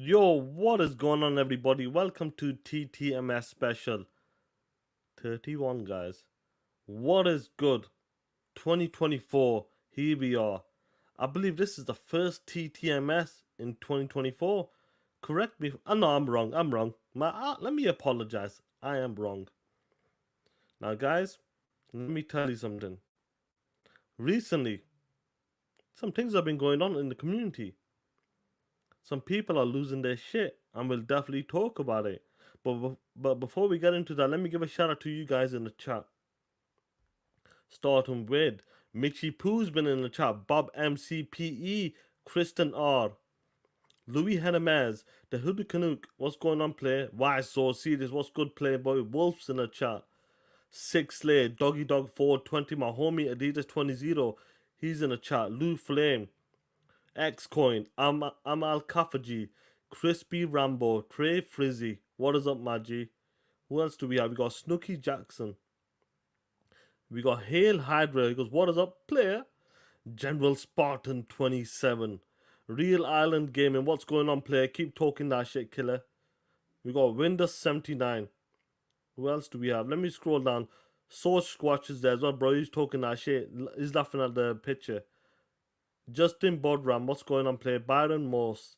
Yo, what is going on, everybody? Welcome to TTMS special 31, guys. What is good? 2024, here we are. I believe this is the first TTMS in 2024. Correct me. No, I'm wrong. I'm wrong. Let me apologize. I am wrong. Now, guys, let me tell you something. Recently, some things have been going on in the community. Some people are losing their shit, and we'll definitely talk about it. But before we get into that, let me give a shout out to you guys in the chat. Starting with Mitchy Poo's been in the chat, Bob MCPE, Kristen R, Louis Hennemez, the Hoodoo Canuck, what's going on, play? Why so serious? What's good, Playboy? Wolf's in the chat. Six Slay, Doggy Dog 420, my homie Adidas 20, he's in the chat. Lou Flame, Xcoin, Amal Kafaji, Crispy Rambo, Trey Frizzy. What is up, Maggie? Who else do we have? We got Snooky Jackson. We got Hail Hydra. He goes, what is up, player? General Spartan 27. Real Island Gaming. What's going on, player? Keep talking that shit, killer. We got Windows 79. Who else do we have? Let me scroll down. Source Squatch is there as well, bro. He's talking that shit. He's laughing at the picture. Justin Bodram. What's going on, player? Byron Morse.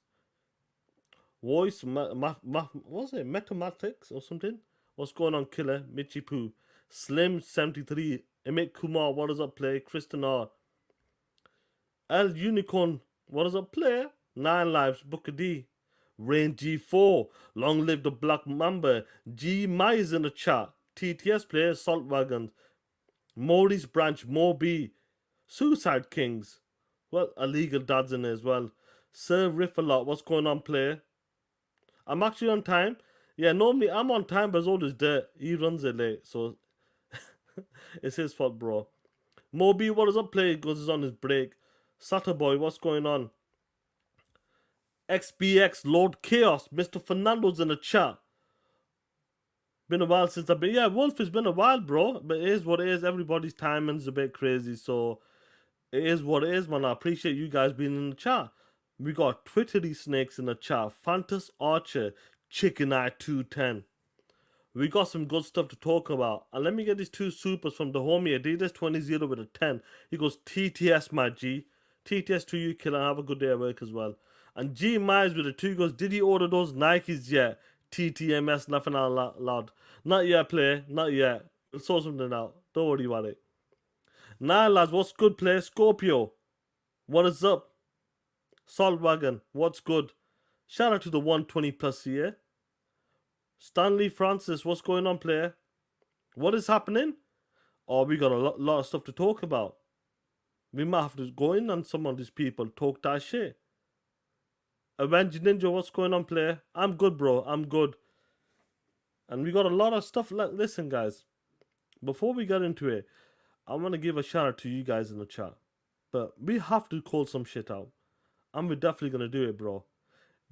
Voice, what's it? Mathematics or something? What's going on, killer? Michi Poo. Slim 73. Emmett Kumar. What is up, play? Kristen R. L Unicorn. What is up, player? 9 Lives. Booker D. Rain G4. Long live the Black Mamba. G Mize in the chat. TTS player. Salt Wagons. Maurice Branch. Moby. Suicide Kings. Well, illegal dads in there as well. Sir Riff a lot. What's going on, player? I'm actually on time. Yeah, normally I'm on time, but it's always dirt. He runs it late, so it's his fault, bro. Moby, what is up, play? Goes he's on his break. Satterboy, what's going on? XBX, Lord Chaos, Mr. Fernando's in the chat. Been a while since I've been. Yeah, Wolf, it's been a while, bro. But it is what it is. Everybody's timing's a bit crazy, so it is what it is, man. I appreciate you guys being in the chat. We got Twittery Snakes in the chat. Fantas Archer, Chicken Eye 210. We got some good stuff to talk about. And let me get these two supers from the homie Adidas 20 with a 10. He goes, TTS, my G. TTS to you, killer. Have a good day at work as well. And G Mize with a 2 goes, did you order those Nikes yet? TTMS, nothing out loud. Not yet, player. Not yet. We'll sort something out. Don't worry about it. Nah, lads, what's good, player? Scorpio. What is up? Salt Wagon, what's good? Shout out to the 120 plus here. Stanley Francis, what's going on, player? What is happening? Oh, we got a lot of stuff to talk about. We might have to go in on some of these people, talk that shit. Avenger Ninja, what's going on, player? I'm good, bro. I'm good. And we got a lot of stuff. Listen, guys. Before we get into it, I want to give a shout out to you guys in the chat. But we have to call some shit out. And we're definitely going to do it, bro.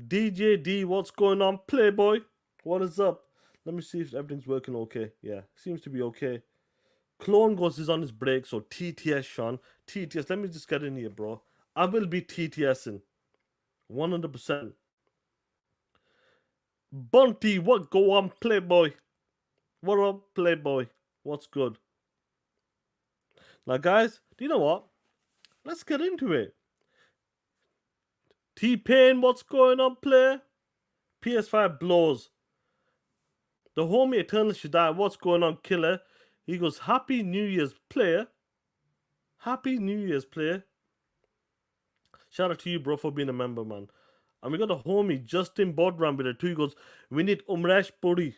DJ D, what's going on? Playboy, what is up? Let me see if everything's working okay. Yeah, seems to be okay. Clone Ghost is on his break, so TTS, Sean. TTS, let me just get in here, bro. I will be TTSing. 100%. Bunty, what go on, Playboy? What up, Playboy? What's good? Now, guys, do you know what? Let's get into it. T-Pain, what's going on, player? PS5 blows. The homie Eternal should die. What's going on, killer? He goes, Happy New Year's, player. Happy New Year's, player. Shout out to you, bro, for being a member, man. And we got a homie, Justin Bodram, with it too. He goes, we need Umresh Puri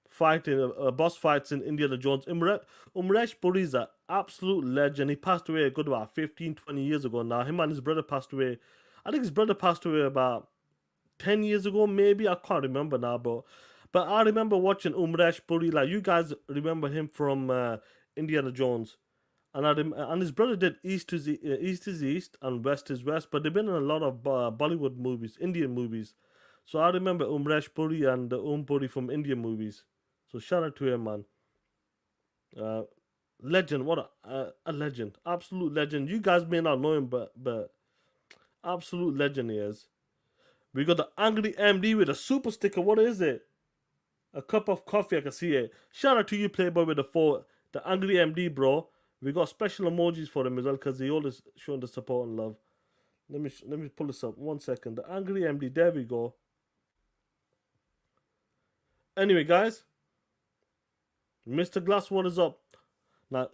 fighting, boss fights in Indiana Jones. Umresh Puri is an absolute legend. He passed away a good about 15, 20 years ago now. Him and his brother passed away. I think his brother passed away about 10 years ago, maybe. I can't remember now, but I remember watching Umresh Puri. Like, you guys remember him from Indiana Jones. And his brother did East is East and West is West. But they've been in a lot of Bollywood movies, Indian movies. So I remember Umresh Puri and Puri from Indian movies. So shout out to him, man. Legend. What a legend. Absolute legend. You guys may not know him, but absolute legend he is. We got the Angry MD with a super sticker. What is it? A cup of coffee. I can see it. Shout out to you, Playboy, with the 4. The Angry MD, bro. We got special emojis for him as well because he always showing the support and love. Let me pull this up. 1 second. The Angry MD. There we go. Anyway, guys. Mr. Glass, what is up? Now,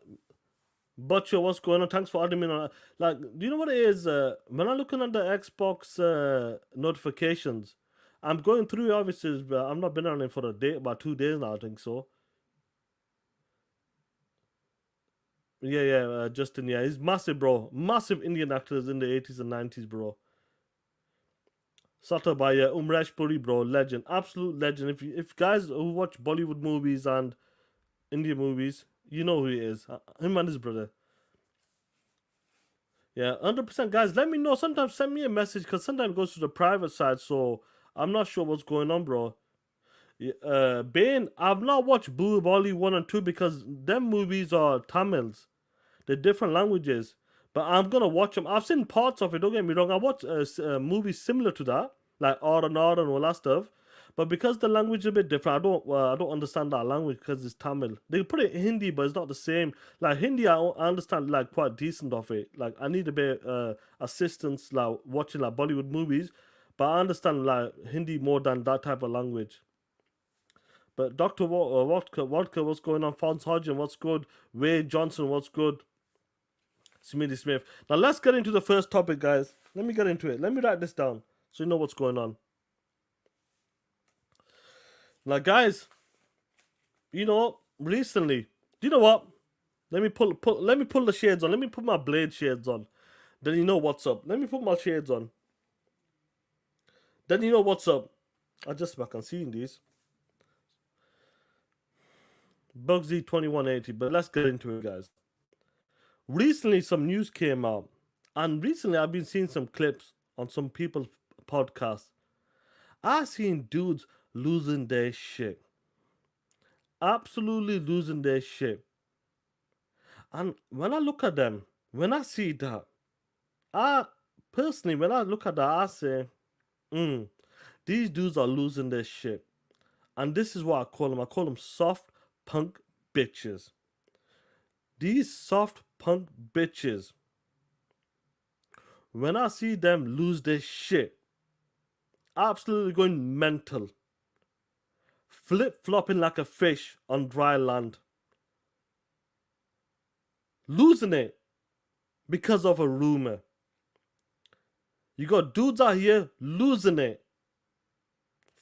Butcher, what's going on? Thanks for adding me on. Like, do you know what it is? When I'm looking at the Xbox notifications, I'm going through obviously, but I've not been on it for a day, about 2 days now, I think so. Yeah, Justin, yeah, he's massive, bro. Massive Indian actors in the 80s and 90s, bro. Satabaya, Umresh Puri, bro, legend, absolute legend. If guys who watch Bollywood movies and Indian movies, you know who he is. Him and his brother. Yeah, 100%, guys. Let me know. Sometimes send me a message because sometimes it goes to the private side, so I'm not sure what's going on, bro. Bane, I've not watched Boo Bolly 1 and 2 because them movies are Tamils. They're different languages. But I'm gonna watch them. I've seen parts of it. Don't get me wrong. I watched movies similar to that, like R and all that stuff. But because the language is a bit different, I don't understand that language because it's Tamil. They put it in Hindi, but it's not the same. Like Hindi, I understand like quite decent of it. Like I need a bit assistance like watching like Bollywood movies, but I understand like Hindi more than that type of language. But Doctor Vodka, what's going on? Fons Hodgson, what's good? Wade Johnson, what's good? Smitty Smith. Now let's get into the first topic, guys. Let me get into it. Let me write this down so you know what's going on. Now, guys, you know, recently, do you know what? Let me pull the shades on. Let me put my blade shades on. Then you know what's up. Let me put my shades on. Then you know what's up. I just back on seeing these. Bugsy 2180, but let's get into it, guys. Recently, some news came out, and recently I've been seeing some clips on some people's podcasts. I've seen dudes losing their shit. Absolutely losing their shit. And when I look at them, when I see that, when I look at that, I say, these dudes are losing their shit. And this is what I call them. I call them soft punk bitches. These soft punk bitches, when I see them lose their shit, absolutely going mental, flip-flopping like a fish on dry land, losing it because of a rumor. You got dudes out here losing it,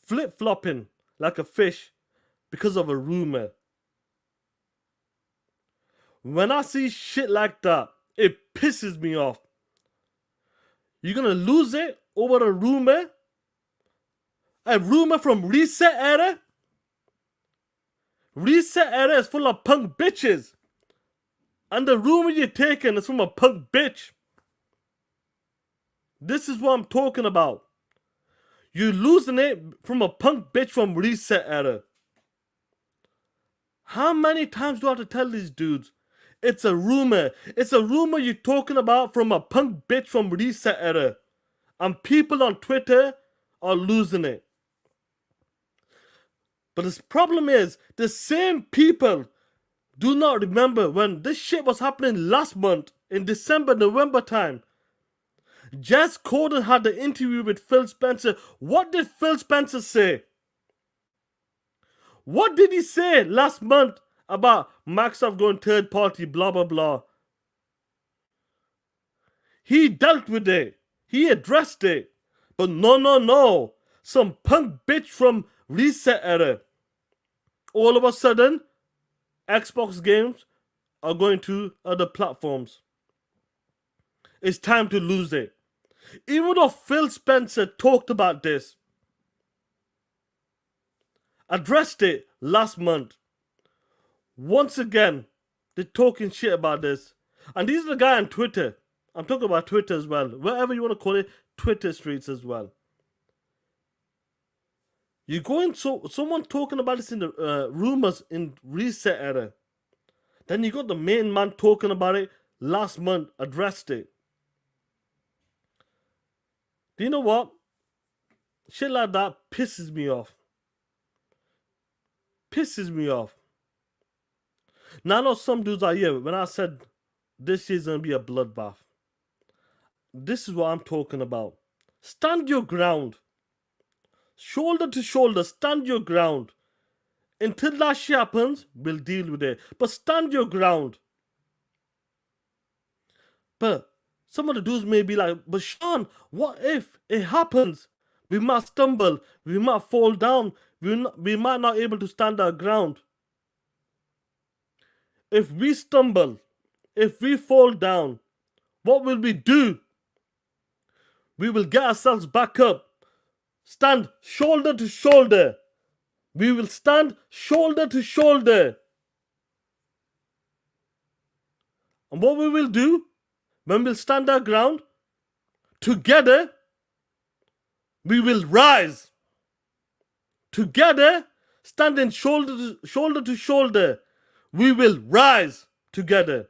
flip-flopping like a fish because of a rumor. When I see shit like that, it pisses me off. You're gonna lose it over a rumor? A rumor from Reset Era? Reset Era is full of punk bitches. And the rumor you're taking is from a punk bitch. This is what I'm talking about. You're losing it from a punk bitch from Reset Era. How many times do I have to tell these dudes? It's a rumor. It's a rumor you're talking about from a punk bitch from Reset Era. And people on Twitter are losing it. But the problem is, the same people do not remember when this shit was happening last month in December, November time. Jess Corden had the interview with Phil Spencer. What did Phil Spencer say? What did he say last month about Microsoft going third party, blah, blah, blah? He dealt with it. He addressed it. But no. Some punk bitch from Reset Era. All of a sudden, Xbox games are going to other platforms. It's time to lose it. Even though Phil Spencer talked about this, addressed it last month, once again, they're talking shit about this. And these are the guy on Twitter. I'm talking about Twitter as well. Whatever you want to call it, Twitter streets as well. You're going someone talking about this in the rumors in Reset Era. Then you got the main man talking about it last month, addressed it. Do you know what? Shit like that pisses me off. Pisses me off. Now I know some dudes are here. When I said this year's gonna be a bloodbath, this is what I'm talking about. Stand your ground. Shoulder to shoulder, stand your ground. Until that shit happens, we'll deal with it. But stand your ground. But some of the dudes may be like, but Sean, what if it happens? We might stumble, we might fall down, we might not able to stand our ground. If we stumble, if we fall down, what will we do? We will get ourselves back up. Stand shoulder to shoulder. We will stand shoulder to shoulder. And what we will do, when we'll stand our ground, together, we will rise. Together, standing shoulder to shoulder, we will rise together.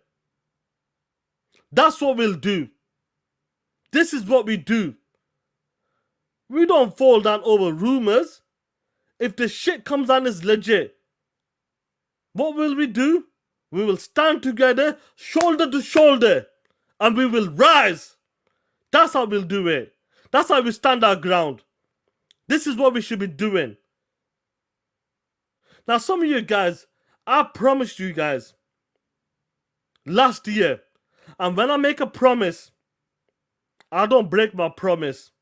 That's what we'll do. This is what we do. We don't fall down over rumors. If the shit comes on is legit, what will we do? We will stand together, shoulder to shoulder, and we will rise. That's how we'll do it. That's how we stand our ground. This is what we should be doing. Now, some of you guys, I promised you guys last year, and when I make a promise, I don't break my promise.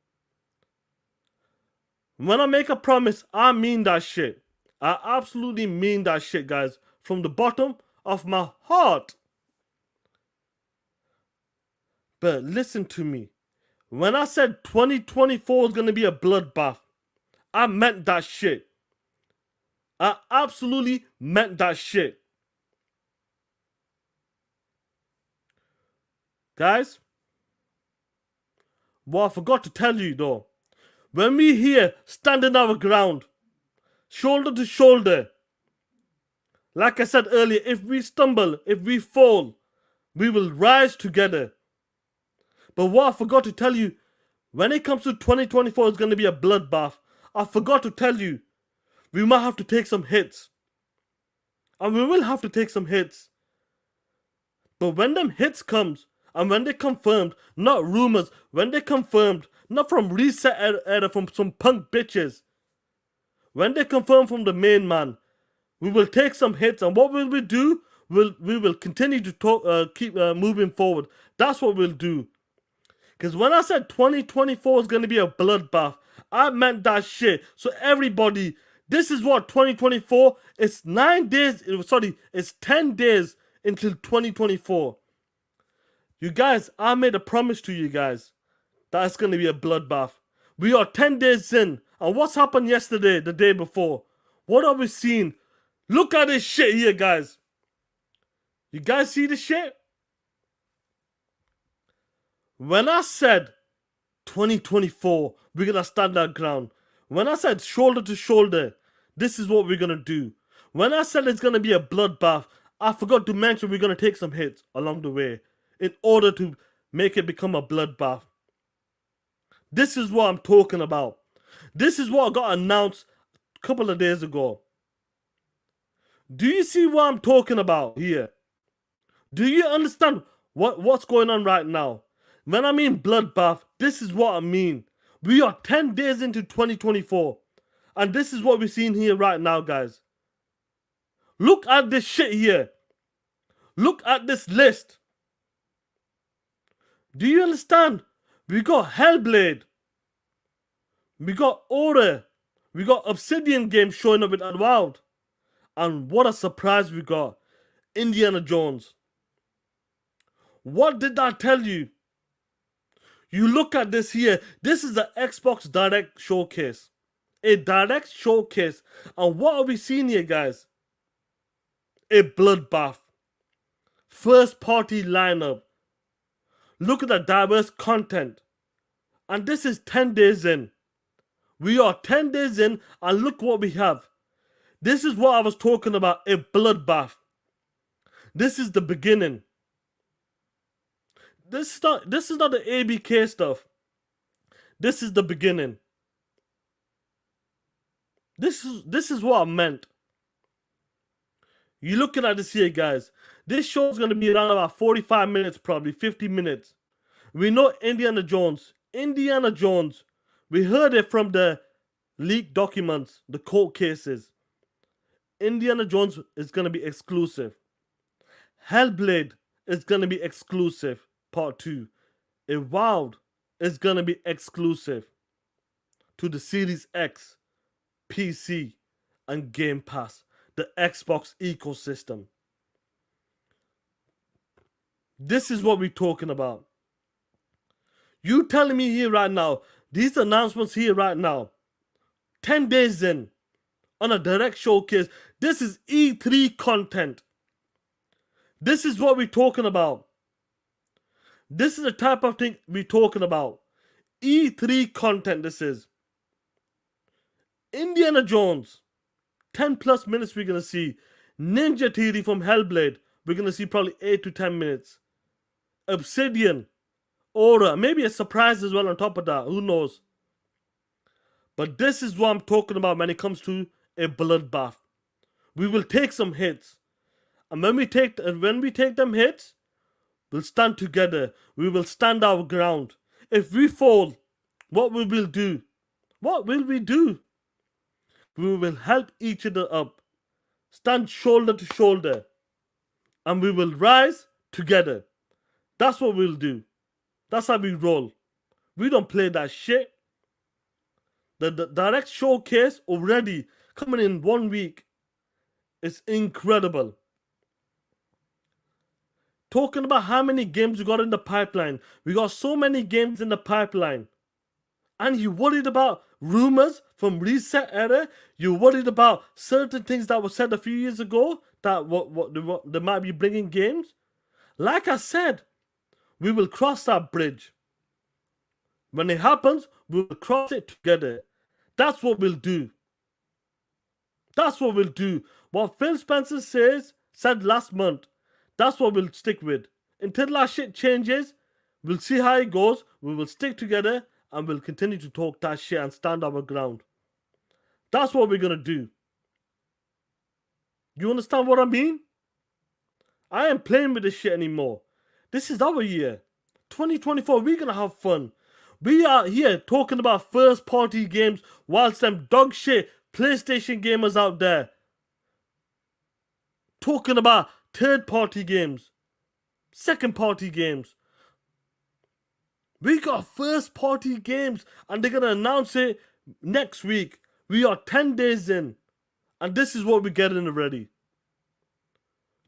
When I make a promise, I mean that shit. I absolutely mean that shit, guys, from the bottom of my heart. But listen to me. When I said 2024 is going to be a bloodbath, I meant that shit. I absolutely meant that shit. Guys, what I forgot to tell you though, when we here standing our ground, shoulder to shoulder, like I said earlier, if we stumble, if we fall, we will rise together. But what I forgot to tell you, when it comes to 2024, it's going to be a bloodbath. I forgot to tell you, we might have to take some hits. And we will have to take some hits. But when them hits comes, and when they confirmed, not rumors, when they confirmed, not from reset era from some punk bitches. When they confirm from the main man, we will take some hits, and what will we do? We will continue to talk, keep moving forward. That's what we'll do. Because when I said 2024 is going to be a bloodbath, I meant that shit. So everybody, this is what 2024. It's 9 days. It's 10 days until 2024. You guys, I made a promise to you guys that it's going to be a bloodbath. We are 10 days in. And what's happened yesterday, the day before? What are we seeing? Look at this shit here, guys. You guys see this shit? When I said 2024, we're going to stand our ground. When I said shoulder to shoulder, this is what we're going to do. When I said it's going to be a bloodbath, I forgot to mention we're going to take some hits along the way in order to make it become a bloodbath. This is what I'm talking about. This is what got announced a couple of days ago. Do you see what I'm talking about here? Do you understand what's going on right now? When I mean bloodbath, this is what I mean. We are 10 days into 2024. And this is what we're seeing here right now, guys. Look at this shit here. Look at this list. Do you understand? We got Hellblade. We got Aura. We got Obsidian Games showing up with Avowed. And what a surprise we got. Indiana Jones. What did I tell you? You look at this here. This is the Xbox Direct Showcase. A Direct Showcase. And what are we seeing here, guys? A bloodbath. First party lineup. Look at the diverse content. And this is 10 days in. We are 10 days in and look what we have. This is what I was talking about. A bloodbath. This is the beginning. This is not the ABK stuff. This is the beginning. This is what I meant. You're looking at this here, guys. This show is going to be around about 45 minutes, probably 50 minutes. We know Indiana Jones. Indiana Jones. We heard it from the leaked documents, the court cases. Indiana Jones is going to be exclusive. Hellblade is going to be exclusive, part 2. Avowed is going to be exclusive to the Series X, PC, and Game Pass, the Xbox ecosystem. This is what we're talking about. You telling me here right now, these announcements here right now, 10 days in, on a direct showcase, this is E3 content. This is what we're talking about. This is the type of thing we're talking about. E3 content, this is. Indiana Jones, 10 plus minutes we're going to see. Ninja Theory from Hellblade, we're going to see probably 8 to 10 minutes. Obsidian, Aura, maybe a surprise as well on top of that, who knows. But this is what I'm talking about when it comes to a bloodbath. We will take some hits. And when we take them hits, we'll stand together. We will stand our ground. If we fall, what we will do? What will we do? We will help each other up. Stand shoulder to shoulder. And we will rise together. That's what we'll do. That's how we roll. We don't play that shit. The direct showcase already coming in 1 week is incredible. Talking about how many games we got in the pipeline. We got so many games in the pipeline. And you worried about rumors from Reset Era? You worried about certain things that were said a few years ago that they might be bringing games? Like I said, we will cross that bridge. When it happens, we will cross it together. That's what we'll do. That's what we'll do. What Phil Spencer said last month, that's what we'll stick with. Until that shit changes, we'll see how it goes. We will stick together and we'll continue to talk that shit and stand our ground. That's what we're going to do. You understand what I mean? I ain't playing with this shit anymore. This is our year. 2024, we're going to have fun. We are here talking about first party games whilst them dog shit PlayStation gamers out there talking about third party games, second party games. We got first party games and they're going to announce it next week. We are 10 days in and this is what we're getting already.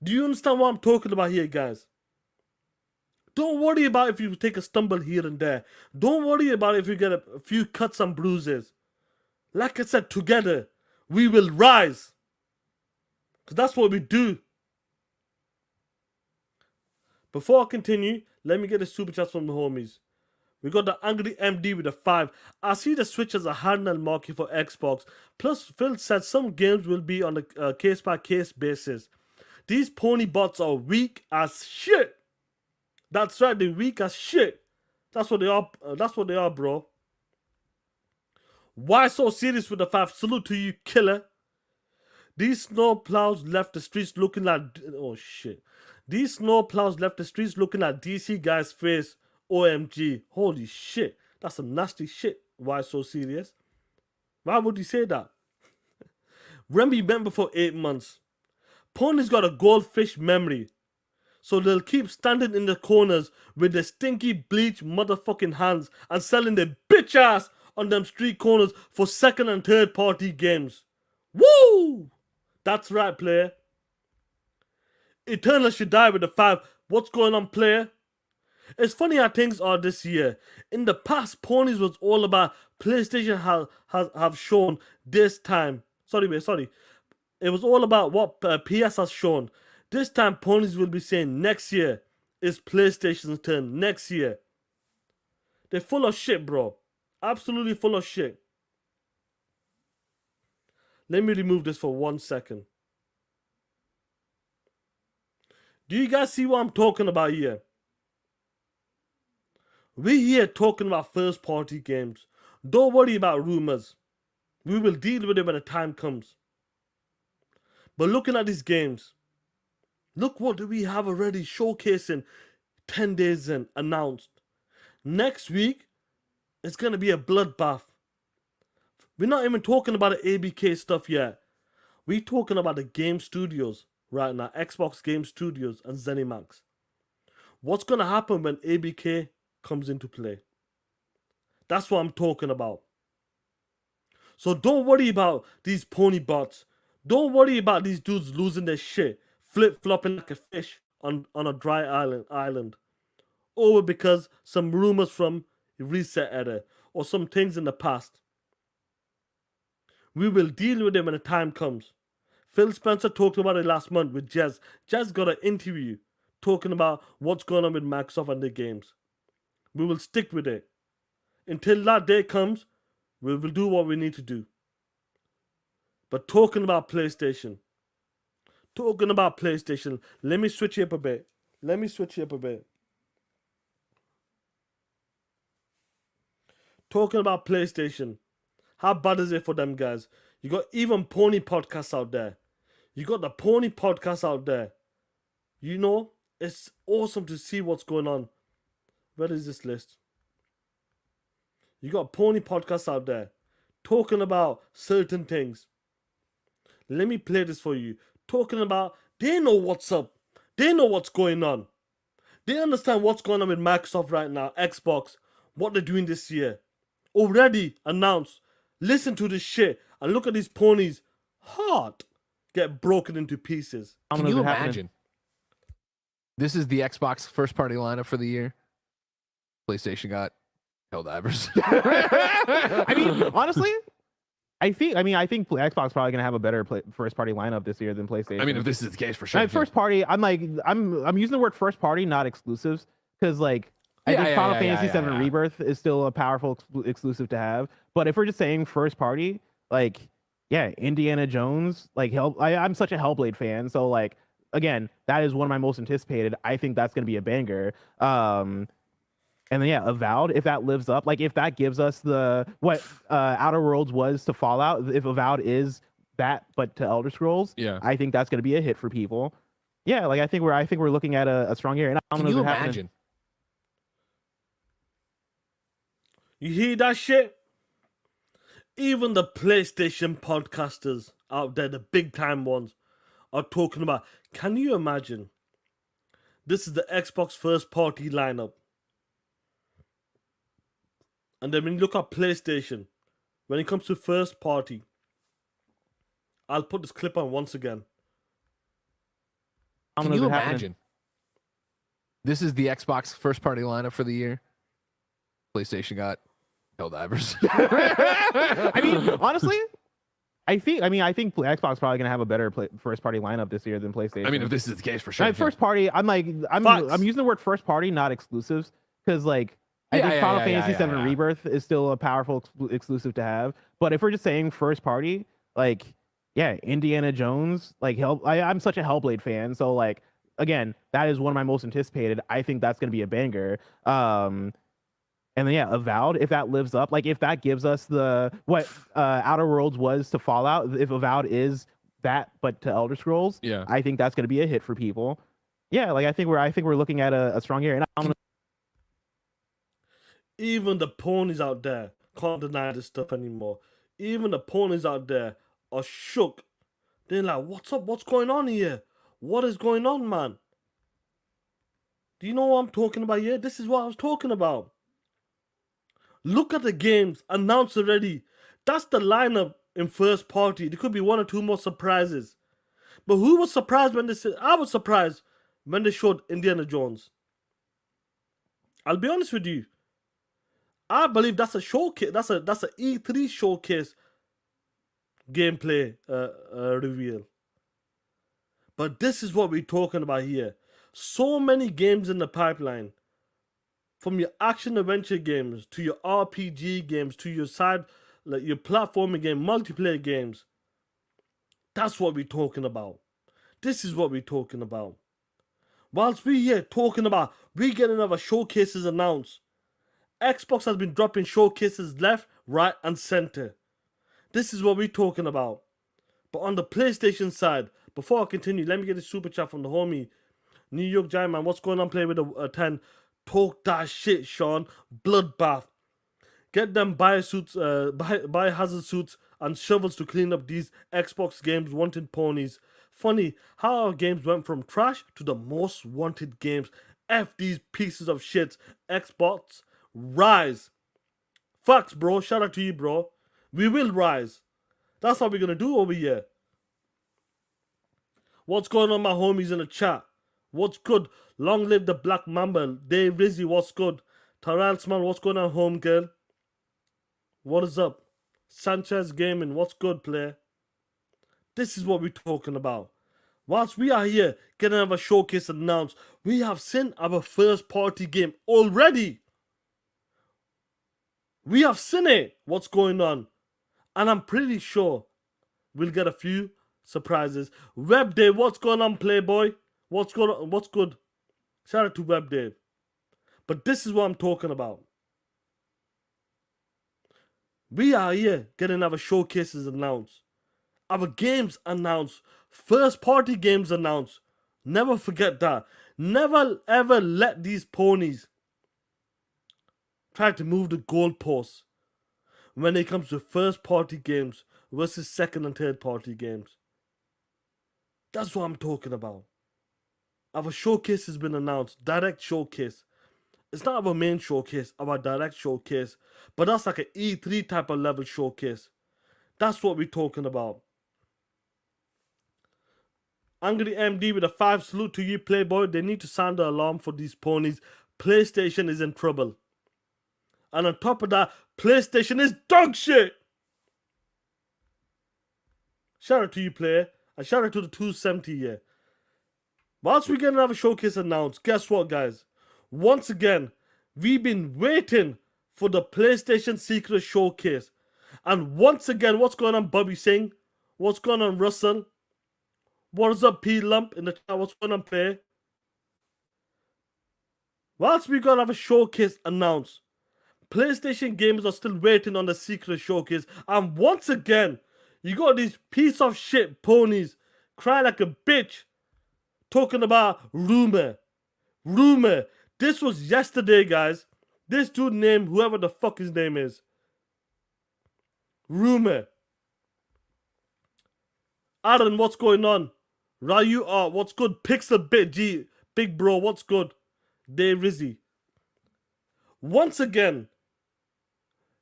Do you understand what I'm talking about here, guys? Don't worry about if you take a stumble here and there. Don't worry about if you get a few cuts and bruises. Like I said, together, we will rise. Because that's what we do. Before I continue, let me get the super chats from the homies. We got the Angry MD with a 5. I see the Switch as a handheld market for Xbox. Plus, Phil said some games will be on a case-by-case basis. These Ponybots are weak as shit. That's right, they're weak as shit. That's what they are, bro. Why so serious with the 5? Salute to you, killer. These snowplows left the streets looking like... Oh, shit. These snowplows left the streets looking like DC guy's face. OMG. Holy shit. That's some nasty shit. Why so serious? Why would you say that? Remy member for 8 months. Pony's got a goldfish memory. So they'll keep standing in the corners with their stinky bleach motherfucking hands and selling their bitch ass on them street corners for second and third party games. Woo! That's right, player. Eternal should die with a 5. What's going on, player? It's funny how things are this year. In the past, Ponies was all about PlayStation have shown this time. Sorry. It was all about what PS has shown. This time, Ponies will be saying next year is PlayStation's turn. Next year. They're full of shit, bro. Absolutely full of shit. Let me remove this for 1 second. Do you guys see what I'm talking about here? We're here talking about first party games. Don't worry about rumors. We will deal with it when the time comes. But looking at these games, look what do we have already showcasing 10 days in, announced. Next week, it's going to be a bloodbath. We're not even talking about the ABK stuff yet. We're talking about the game studios right now, Xbox Game Studios and ZeniMax. What's going to happen when ABK comes into play? That's what I'm talking about. So don't worry about these Ponybots. Don't worry about these dudes losing their shit, flip-flopping like a fish on a dry island. Over because some rumors from Reset Era or some things in the past. We will deal with it when the time comes. Phil Spencer talked about it last month with Jez. Jez got an interview talking about what's going on with Microsoft and their games. We will stick with it. Until that day comes, we will do what we need to do. But talking about PlayStation, let me switch it up a bit. Talking about PlayStation, how bad is it for them guys? You got even Pony podcasts out there. You got the Pony podcast out there. You know, it's awesome to see what's going on. Where is this list? You got Pony podcasts out there talking about certain things. Let me play this for you. Talking about, they know what's up. They know what's going on. They understand what's going on with Microsoft right now, Xbox, what they're doing this year. Already announced. Listen to this shit and look at these ponies' heart get broken into pieces. Can you imagine? This is the Xbox first party lineup for the year. PlayStation got Helldivers. I mean, honestly, I think Xbox probably gonna have a better first party lineup this year than PlayStation. I mean, if this is the case, for sure. First party, I'm using the word first party, not exclusives, because like I think Final Fantasy VII Rebirth is still a powerful exclusive to have. But if we're just saying first party, like yeah, Indiana Jones, like I'm such a Hellblade fan, so like again, that is one of my most anticipated. I think that's gonna be a banger. And then yeah, Avowed, if that lives up, like if that gives us the what Outer Worlds was to Fallout, if Avowed is that but to Elder Scrolls, yeah, I think that's gonna be a hit for people. Yeah, like I think we're looking at a strong year. And I don't Can know you imagine? You hear that shit? Even the PlayStation podcasters out there, the big time ones, are talking about, can you imagine? This is the Xbox first party lineup. And then when you look at PlayStation, when it comes to first party, I'll put this clip on once again. Can you imagine? This is the Xbox first party lineup for the year. PlayStation got Helldivers. I mean, honestly, I think Xbox probably gonna have a better first party lineup this year than PlayStation. I mean, if this is the case, for sure. First party, I'm using the word first party, not exclusives, because like I think Final Fantasy VII Rebirth is still a powerful exclusive to have. But if we're just saying first party, like yeah, Indiana Jones, like I'm such a Hellblade fan, so like again, that is one of my most anticipated. I think that's gonna be a banger. And then yeah, Avowed, if that lives up, like if that gives us the what Outer Worlds was to Fallout, if Avowed is that but to Elder Scrolls, yeah, I think that's gonna be a hit for people. Yeah, like I think we're looking at a strong year. And I'm gonna... Even the ponies out there can't deny this stuff anymore. Even the ponies out there are shook. They're like, what's up? What's going on here? What is going on, man? Do you know what I'm talking about here? This is what I was talking about. Look at the games announced already. That's the lineup in first party. There could be one or two more surprises. But who was surprised when they said? I was surprised when they showed Indiana Jones. I'll be honest with you. I believe that's a showcase. That's a E3 showcase gameplay reveal. But this is what we're talking about here. So many games in the pipeline. From your action adventure games to your RPG games to your your platforming game, multiplayer games. That's what we're talking about. This is what we're talking about. Whilst we're here talking about, we're getting other showcases announced. Xbox has been dropping showcases left, right, and center. This is what we're talking about. But on the PlayStation side, before I continue, let me get a super chat from the homie. New York Giant Man, what's going on playing with a 10? Talk that shit, Sean. Bloodbath. Get them biohazard suits and shovels to clean up these Xbox games wanting ponies. Funny how our games went from trash to the most wanted games. F these pieces of shit. Xbox, rise. Facts, bro. Shout out to you, bro. We will rise. That's what we're gonna do over here. What's going on, my homies in the chat? What's good? Long live the Black Mamba. Dave Rizzy, what's good? Taral Small, what's going on, home girl? What is up? Sanchez Gaming, what's good, player? This is what we're talking about. Whilst we are here getting our showcase announced, we have seen our first party game already. We have seen it. What's going on? And I'm pretty sure we'll get a few surprises. Web Dave, what's going on, Playboy? What's going on? What's good? Shout out to Web Dave. But this is what I'm talking about. We are here getting our showcases announced. Our games announced. First party games announced. Never forget that. Never ever let these ponies try to move the goalposts when it comes to first party games versus second and third party games. That's what I'm talking about. Our showcase has been announced. Direct showcase. It's not our main showcase, our direct showcase. But that's like an E3 type of level showcase. That's what we're talking about. Angry MD with a 5 salute to you, Playboy. They need to sound the alarm for these ponies. PlayStation is in trouble. And on top of that, PlayStation is dog shit. Shout out to you, player. And shout out to the 270 here. Whilst we get another showcase announced, guess what, guys? Once again, we've been waiting for the PlayStation Secret Showcase. And once again, what's going on, Bobby Singh? What's going on, Russell? What is up, P Lump in the chat? What's going on, player? Whilst we got another showcase announced, PlayStation gamers are still waiting on the Secret Showcase. And once again, you got these piece of shit ponies crying like a bitch talking about Rumor. This was yesterday, guys. This dude named whoever the fuck his name is. Rumor. Aaron, what's going on? Ryu Art, what's good? Pixel Bit G, big bro, what's good? Dave Rizzy. Once again,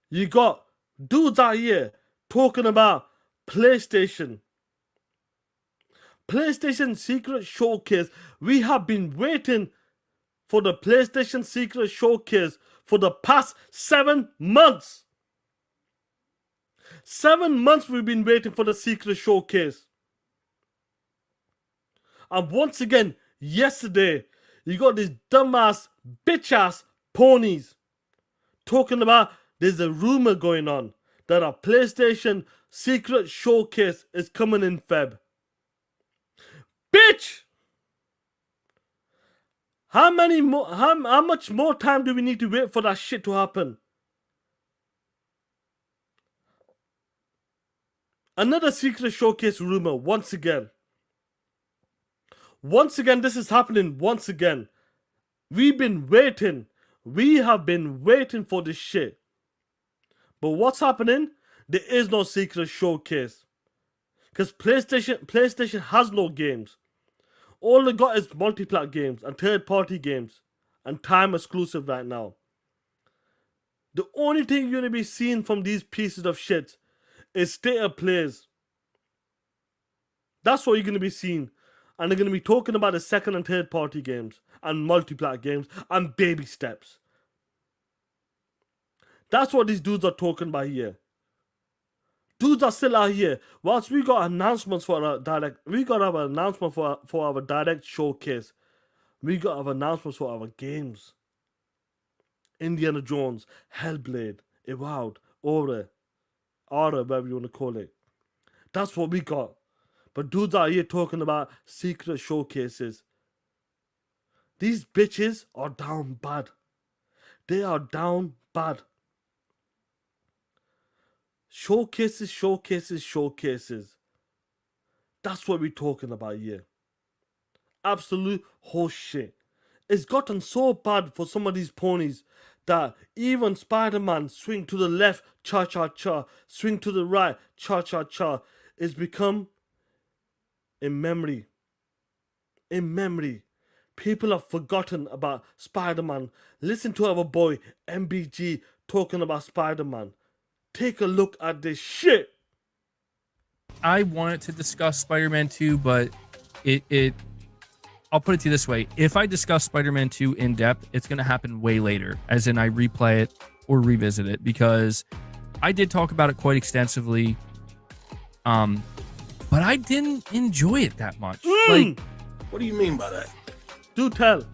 you got dudes out here talking about PlayStation. PlayStation Secret Showcase. We have been waiting for the PlayStation Secret Showcase for the past 7 months. 7 months we've been waiting for the Secret Showcase. And once again, yesterday, you got these dumbass, bitch-ass ponies talking about there's a rumor going on that a PlayStation Secret Showcase is coming in Feb. Bitch! How much more time do we need to wait for that shit to happen? Another Secret Showcase rumor once again. Once again, this is happening once again. We've been waiting. We have been waiting for this shit. But what's happening? There is no Secret Showcase. Because PlayStation has no games. All they got is multi-plat games and third-party games. And time exclusive right now. The only thing you're going to be seeing from these pieces of shit is state of plays. That's what you're going to be seeing. And they're going to be talking about the second and third party games and multi-plat games and baby steps. That's what these dudes are talking about here. Dudes are still out here. Whilst we got announcements for our direct, we got our announcement for our direct showcase. We got our announcements for our games. Indiana Jones, Hellblade, Avowed, Aura, whatever you want to call it. That's what we got. But dudes are here talking about secret showcases. These bitches are down bad. They are down bad. Showcases, showcases, showcases. That's what we're talking about here. Absolute horseshit. It's gotten so bad for some of these ponies that even Spider-Man swing to the left, cha-cha-cha, swing to the right, cha-cha-cha. It's become in memory. In memory. People have forgotten about Spider-Man. Listen to our boy MBG talking about Spider-Man. Take a look at this shit. I wanted to discuss Spider-Man 2, but I'll put it to you this way. If I discuss Spider-Man 2 in depth, it's going to happen way later, as in I replay it or revisit it, because I did talk about it quite extensively. But I didn't enjoy it that much. Like, what do you mean by that? Do tell.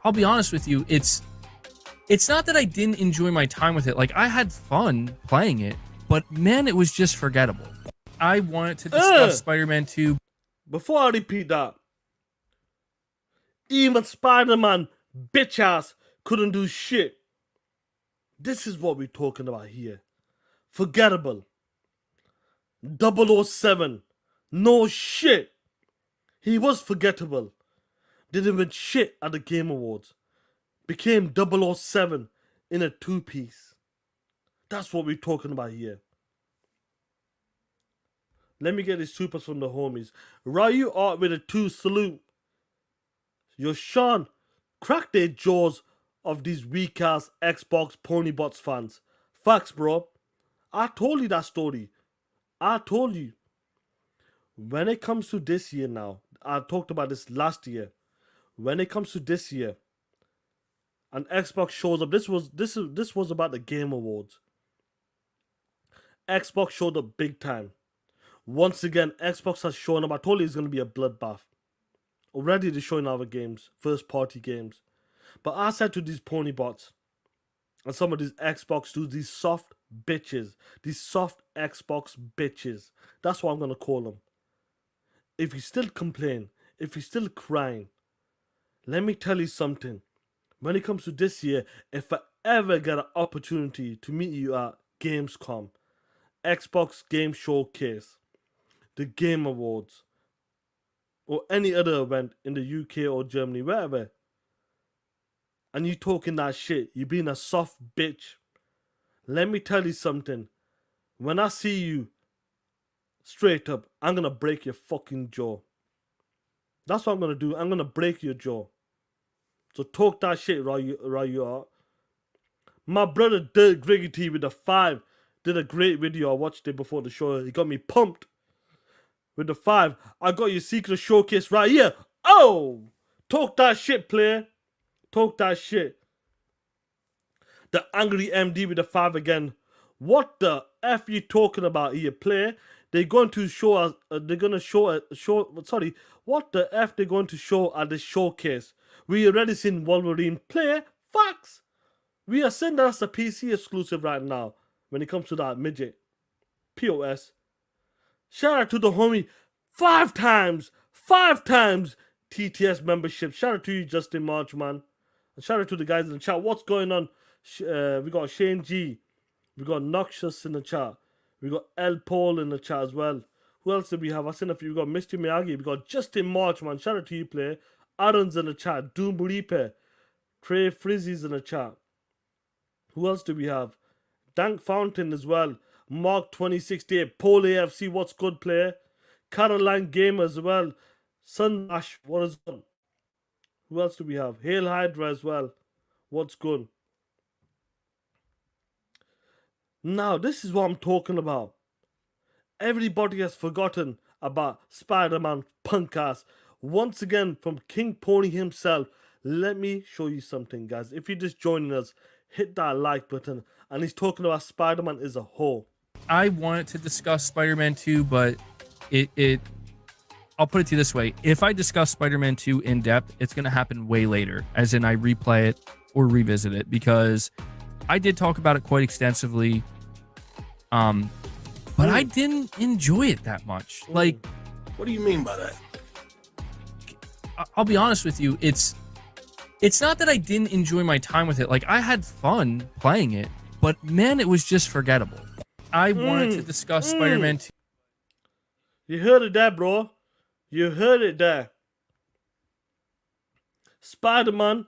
I'll be honest with you. It's not that I didn't enjoy my time with it. Like, I had fun playing it, but man, it was just forgettable. I wanted to discuss Spider-Man 2. Before I repeat that, even Spider-Man bitch ass couldn't do shit. This is what we're talking about here. Forgettable. 007. No shit. He was forgettable. Didn't win shit at the Game Awards. Became 007 in a two-piece. That's what we're talking about here. Let me get these supers from the homies. Ryu Art with a 2 salute. Yo, Sean, crack their jaws of these weak-ass Xbox Ponybots fans. Facts, bro. I told you that story. I told you. When it comes to this year now, I talked about this last year. When it comes to this year, and Xbox shows up, this was about the Game Awards. Xbox showed up big time. Once again, Xbox has shown up. I told you it's going to be a bloodbath. Already they're showing other games, first party games. But I said to these Ponybots and some of these Xbox dudes, these soft bitches, these soft Xbox bitches, that's what I'm going to call them. If you still complain, if you're still crying, let me tell you something. When it comes to this year, if I ever get an opportunity to meet you at Gamescom, Xbox Game Showcase, the Game Awards, or any other event in the UK or Germany, wherever, and you talking that shit, you being a soft bitch, let me tell you something. When I see you, straight up, I'm gonna break your fucking jaw. That's what I'm gonna do. I'm gonna break your jaw. So talk that shit, Ryu Art. My brother Dirk Griggity with a 5 did a great video. I watched it before the show. He got me pumped. With the 5, I got your secret showcase right here. Oh! Talk that shit, player. Talk that shit. The Angry MD with the 5 again. What the F you talking about here, player? They're going to show us, what the F they're going to show at the showcase? We already seen Wolverine player. Facts. We are saying that's a PC exclusive right now when it comes to that midget. POS. Shout out to the homie 5 times TTS membership. Shout out to you, Justin March, man. And shout out to the guys in the chat. What's going on? We got Shane G. We got Noxious in the chat. We got El Paul in the chat as well. Who else did we have? I seen a few. We got Mr. Miyagi. We got Justin March, man. Shout out to you, player. Aaron's in the chat. Doom Reaper. Trey Frizzy's in the chat. Who else do we have? Dank Fountain as well. Mark 2068. Paul AFC. What's good, player? Caroline Gamer as well. Sunash. What is good? Who else do we have? Hail Hydra as well. What's good? Now, this is what I'm talking about. Everybody has forgotten about Spider-Man punk ass. Once again, from King Pony himself, let me show you something, guys. If you're just joining us, hit that like button. And he's talking about Spider-Man as a whole. I wanted to discuss Spider-Man 2, but I'll put it to you this way. If I discuss Spider-Man 2 in depth, it's going to happen way later, as in I replay it or revisit it, because I did talk about it quite extensively. But I didn't enjoy it that much. Like, what do you mean by that? I'll be honest with you. It's not that I didn't enjoy my time with it. Like, I had fun playing it, but man, it was just forgettable. I wanted to discuss Spider-Man 2. You heard it there, bro. You heard it there. Spider-Man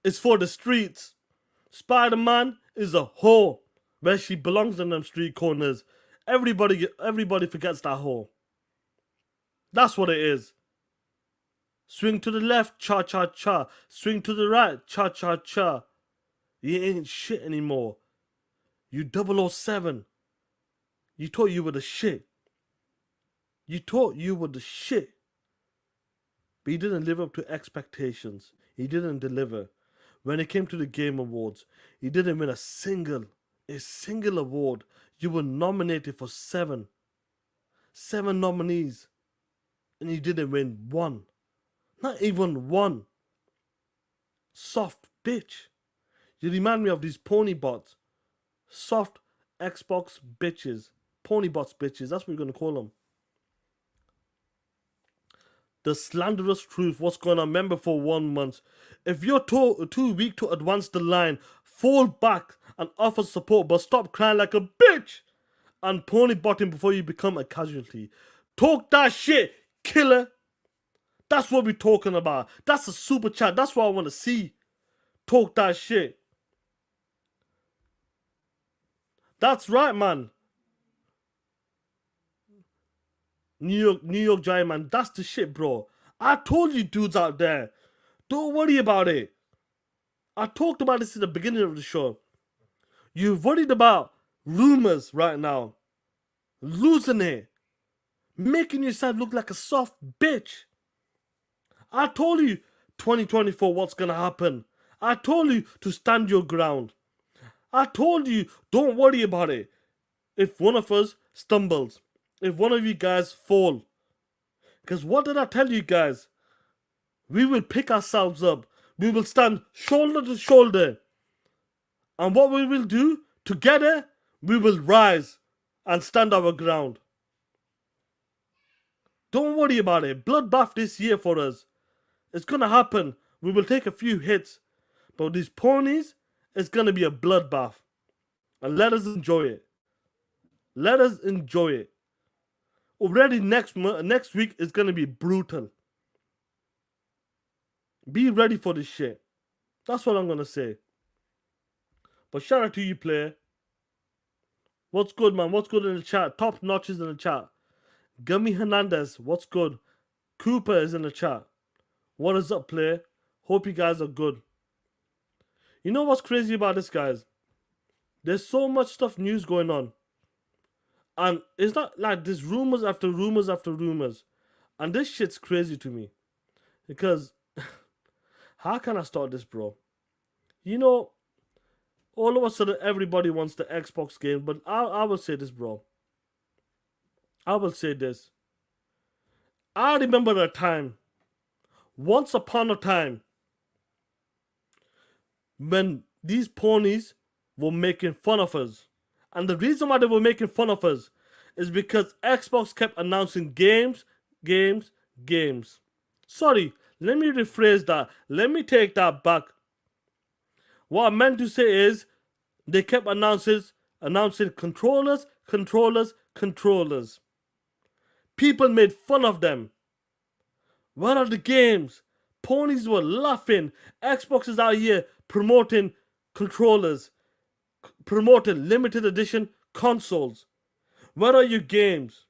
is for the streets. Spider-Man is a whore where she belongs in them street corners. Everybody forgets that whore. That's what it is. Swing to the left, cha-cha-cha. Swing to the right, cha-cha-cha. You ain't shit anymore. You 007. You thought you were the shit. You thought you were the shit. But he didn't live up to expectations. He didn't deliver. When it came to the Game Awards, he didn't win a single award. You were nominated for 7 nominees. And you didn't win one. Not even one. Soft bitch. You remind me of these Ponybots. Soft Xbox bitches. Ponybots bitches. That's what we're going to call them. The slanderous truth. What's going on? Member for 1 month. If you're too weak to advance the line, fall back and offer support, but stop crying like a bitch and Ponybotting before you become a casualty. Talk that shit, killer. That's what we're talking about. That's a super chat. That's what I want to see. Talk that shit. That's right, man. New York Giant, man. That's the shit, bro. I told you dudes out there. Don't worry about it. I talked about this in the beginning of the show. You're worried about Rumours right now. Losing it. Making yourself look like a soft bitch. I told you 2024 what's gonna happen. I told you to stand your ground. I told you don't worry about it. If one of us stumbles, if one of you guys fall. Because what did I tell you guys? We will pick ourselves up. We will stand shoulder to shoulder. And what we will do, together, we will rise and stand our ground. Don't worry about it. Bloodbath this year for us. It's going to happen. We will take a few hits. But these ponies, it's going to be a bloodbath. And let us enjoy it. Let us enjoy it. Already next week is going to be brutal. Be ready for this shit. That's what I'm going to say. But shout out to you, player. What's good, man? What's good in the chat? Top notches in the chat. Gummy Hernandez, what's good? Cooper is in the chat. What is up, player? Hope you guys are good. You know what's crazy about this, guys? There's so much news going on. And it's not like there's rumors after rumors after rumors. And this shit's crazy to me. Because, how can I start this, bro? You know, all of a sudden everybody wants the Xbox game. But I will say this, bro. I will say this. I remember a time, once upon a time, when these ponies were making fun of us. And the reason why they were making fun of us is because Xbox kept announcing games. Sorry, let me rephrase that. Let me take that back. What I meant to say is they kept announcing controllers. People made fun of them. What are the games? Ponies were laughing. Xbox is out here promoting controllers, promoting limited edition consoles. Where are your games?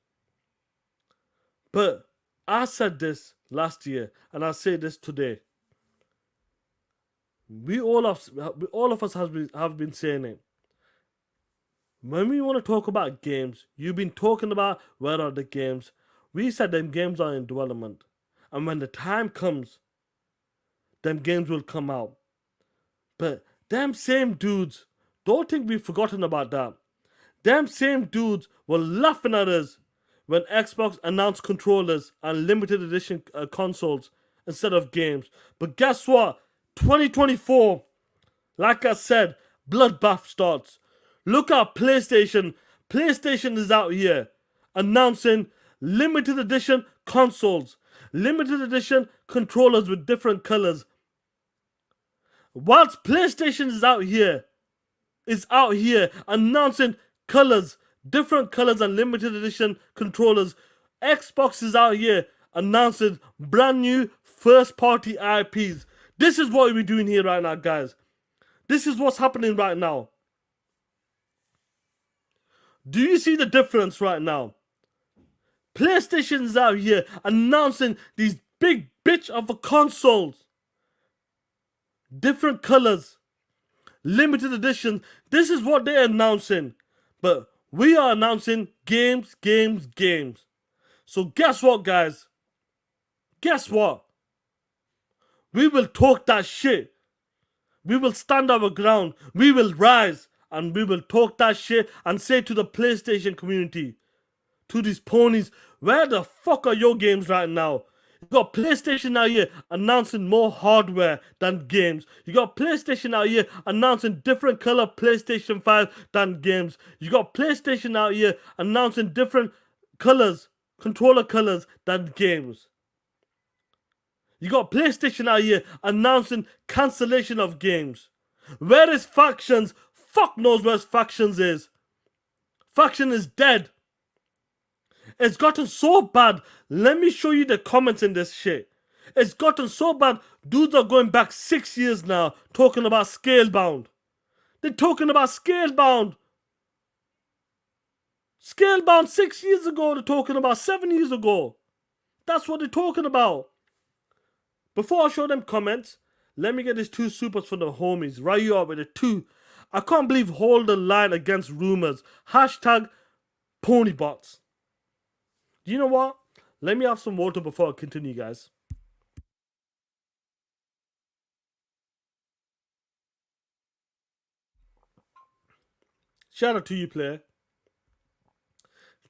But I said this last year, and I say this today. All of us have been saying it. When we want to talk about games, you've been talking about where are the games. We said them games are in development. And when the time comes, them games will come out. But them same dudes, don't think we've forgotten about that. Them same dudes were laughing at us when Xbox announced controllers and limited edition consoles instead of games. But guess what? 2024, like I said, bloodbath starts. Look at PlayStation. PlayStation is out here announcing limited edition consoles, limited edition controllers with different colors. Whilst PlayStation is out here announcing colors, different colors and limited edition controllers. Xbox is out here announcing brand new first party IPs. This is what we're doing here right now, guys. This is what's happening right now. Do you see the difference right now? PlayStation's out here announcing these big bitch of a consoles. Different colors. Limited edition. This is what they're announcing. But we are announcing games, games, games. So guess what, guys? Guess what? We will talk that shit. We will stand our ground. We will rise. And we will talk that shit and say to the PlayStation community, to these ponies, where the fuck are your games right now? You got PlayStation out here announcing more hardware than games. You got PlayStation out here announcing different color PlayStation 5 than games. You got PlayStation out here announcing different colors, controller colors than games. You got PlayStation out here announcing cancellation of games. Where is Factions? Fuck knows where Factions is. Faction is dead. It's gotten so bad. Let me show you the comments in this shit. It's gotten so bad. Dudes are going back 6 years now talking about Scalebound. They're talking about Scalebound. Scalebound 6 years ago. They're talking about 7 years ago. That's what they're talking about. Before I show them comments, let me get these 2 supers for the homies. Right you up with the 2. I can't believe hold the line against Rumours. Hashtag Ponybots. You know what? Let me have some water before I continue, guys. Shout out to you, player.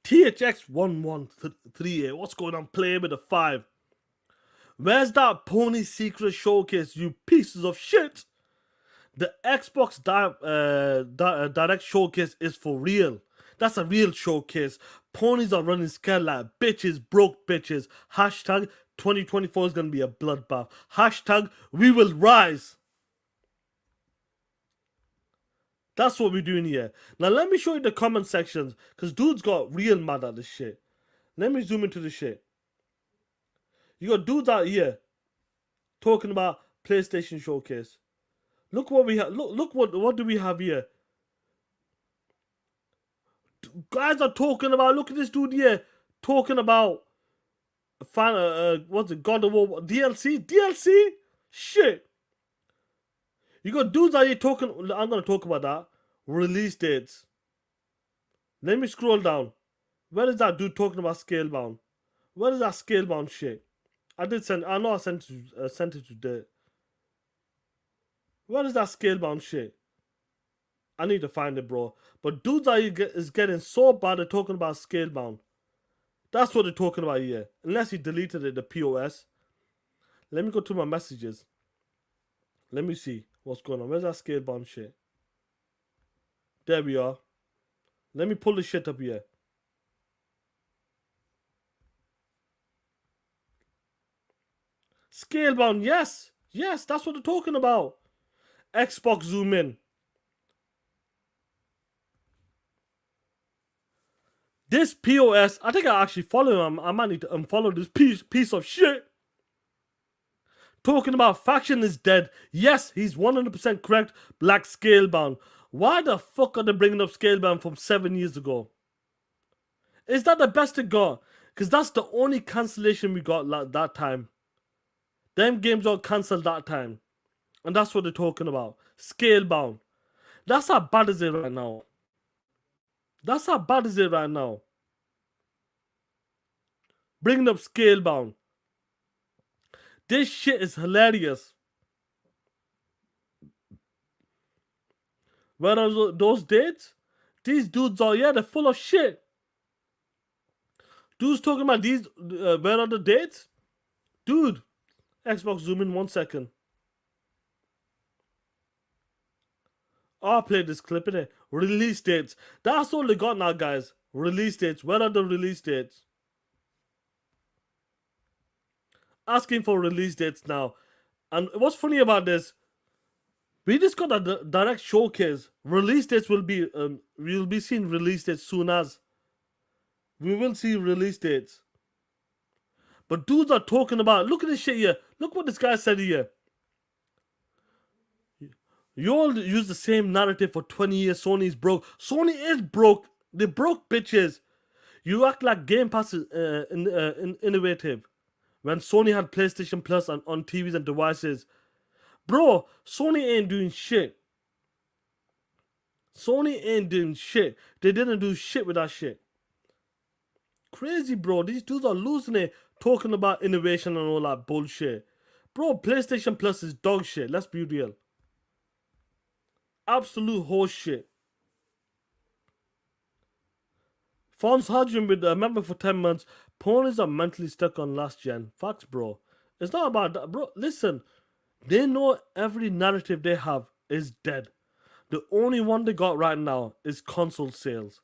THX113A. What's going on, player with a 5? Where's that Pony Secret Showcase, you pieces of shit? The Xbox Direct Showcase is for real. That's a real showcase. Ponies are running scared like bitches, broke bitches. Hashtag 2024 is going to be a bloodbath. Hashtag we will rise. That's what we're doing here. Now let me show you the comment sections, because dudes got real mad at this shit. Let me zoom into the shit. You got dudes out here talking about PlayStation Showcase. Look what we have. Look what do we have here? Guys are talking about. Look at this dude here talking about. What's it? God of War DLC? DLC? Shit. You got dudes out here talking. I'm gonna talk about that. Release dates. Let me scroll down. Where is that dude talking about Scalebound? Where is that Scalebound shit? I know I sent it today. Where is that Scalebound shit? I need to find it, bro. But dudes is getting so bad at talking about Scalebound. That's what they're talking about here. Unless he deleted it, the POS. Let me go to my messages. Let me see what's going on. Where's that Scalebound shit? There we are. Let me pull this shit up here. Scalebound, yes. Yes, that's what they're talking about. Xbox zoom in. This POS, I think I actually follow him. I might need to unfollow this piece of shit. Talking about Faction is dead. Yes, he's 100% correct. Black Scalebound. Why the fuck are they bringing up Scalebound from 7 years ago? Is that the best it got? Because that's the only cancellation we got that time. Them games all cancelled that time. And that's what they're talking about. Scalebound. That's how bad is it right now. That's how bad is it right now. Bringing up Scalebound. This shit is hilarious. Where are those dates? These dudes are, yeah, they're full of shit. Dudes talking about these, where are the dates? Dude, Xbox zoom in 1 second. I'll play this clip in it. Release dates. That's all they got now, guys. Release dates. Where are the release dates? Asking for release dates now. And what's funny about this? We just got a direct showcase. Release dates will be we'll be seeing release dates soon as. We will see release dates. But dudes are talking about, look at this shit here. Look what this guy said here. You all use the same narrative for 20 years. Sony's broke. Sony is broke. They broke bitches. You act like Game Pass is innovative. When Sony had PlayStation Plus on TVs and devices. Bro, Sony ain't doing shit. Sony ain't doing shit. They didn't do shit with that shit. Crazy, bro. These dudes are losing it talking about innovation and all that bullshit. Bro, PlayStation Plus is dog shit. Let's be real. Absolute horse shit. Fonz Hadrian with a member for 10 months. Ponies are mentally stuck on last gen. Facts, bro. It's not about that, bro. Listen, they know every narrative they have is dead. The only one they got right now is console sales.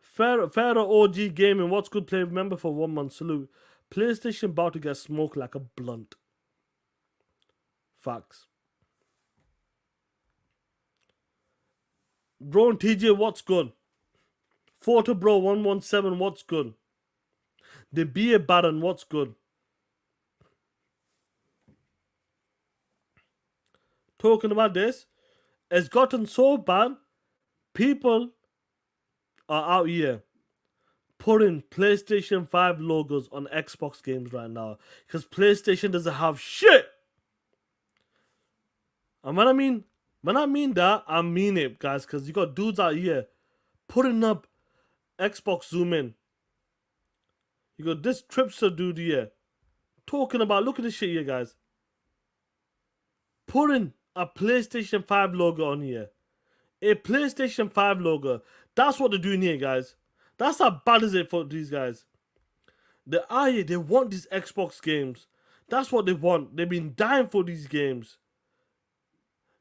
Pharaoh OG Gaming, what's good, play member for 1 month, salute. PlayStation about to get smoked like a blunt. Facts. Bro and TJ, what's good? Photo Bro 117, what's good? The Beer Baron, what's good? Talking about this, it's gotten so bad, people are out here putting PlayStation 5 logos on Xbox games right now because PlayStation doesn't have shit. And when I mean that, I mean it, guys, because you got dudes out here putting up Xbox zoom in. You got this Tripster dude here talking about, look at this shit here, guys. Putting a PlayStation 5 logo on here. A PlayStation 5 logo. That's what they're doing here, guys. That's how bad is it for these guys. They want these Xbox games. That's what they want. They've been dying for these games.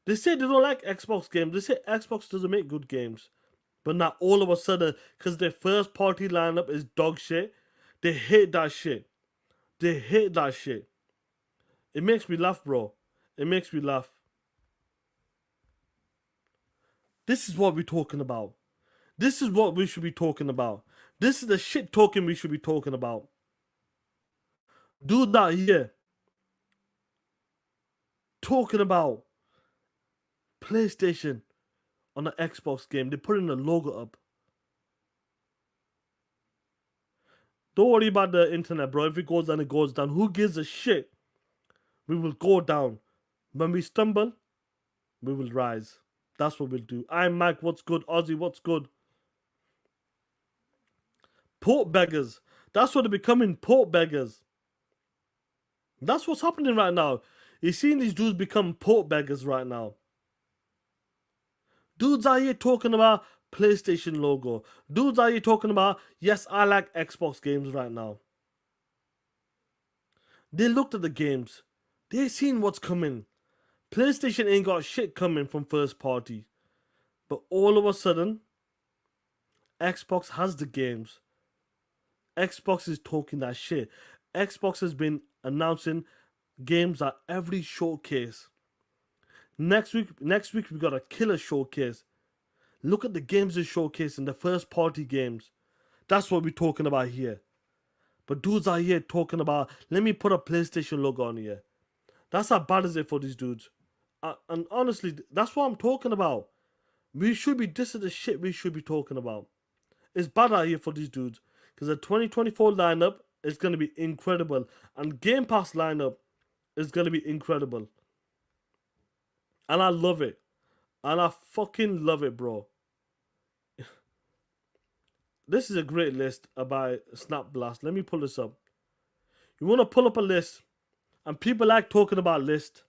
They say they don't like Xbox games. They say Xbox doesn't make good games. But now all of a sudden, because their first party lineup is dog shit, they hate that shit. They hate that shit. It makes me laugh, bro. It makes me laugh. This is what we're talking about. This is what we should be talking about. This is the shit talking we should be talking about. Do that here. Talking about PlayStation on an Xbox game. They're putting the logo up. Don't worry about the internet, bro. If it goes down, it goes down. Who gives a shit? We will go down. When we stumble, we will rise. That's what we'll do. I'm Mike, what's good? Ozzy, what's good? Port beggars. That's what they're becoming, port beggars. That's what's happening right now. You're seeing these dudes become port beggars right now. Dudes are here talking about PlayStation logo. Dudes are here talking about, yes, I like Xbox games right now. They looked at the games. They seen what's coming. PlayStation ain't got shit coming from first party. But all of a sudden, Xbox has the games. Xbox is talking that shit. Xbox has been announcing games at every showcase. Next week we got a killer showcase. Look at the games they're showcasing, the first party games. That's what we're talking about here. But dudes are here talking about, let me put a PlayStation logo on here. That's how bad is it for these dudes. And honestly, that's what I'm talking about. This is the shit we should be talking about. It's bad out here for these dudes. Because the 2024 lineup is going to be incredible. And Game Pass lineup is going to be incredible. And I love it. And I fucking love it, bro. This is a great list by Snap Blast. Let me pull this up. You want to pull up a list. And people like talking about lists.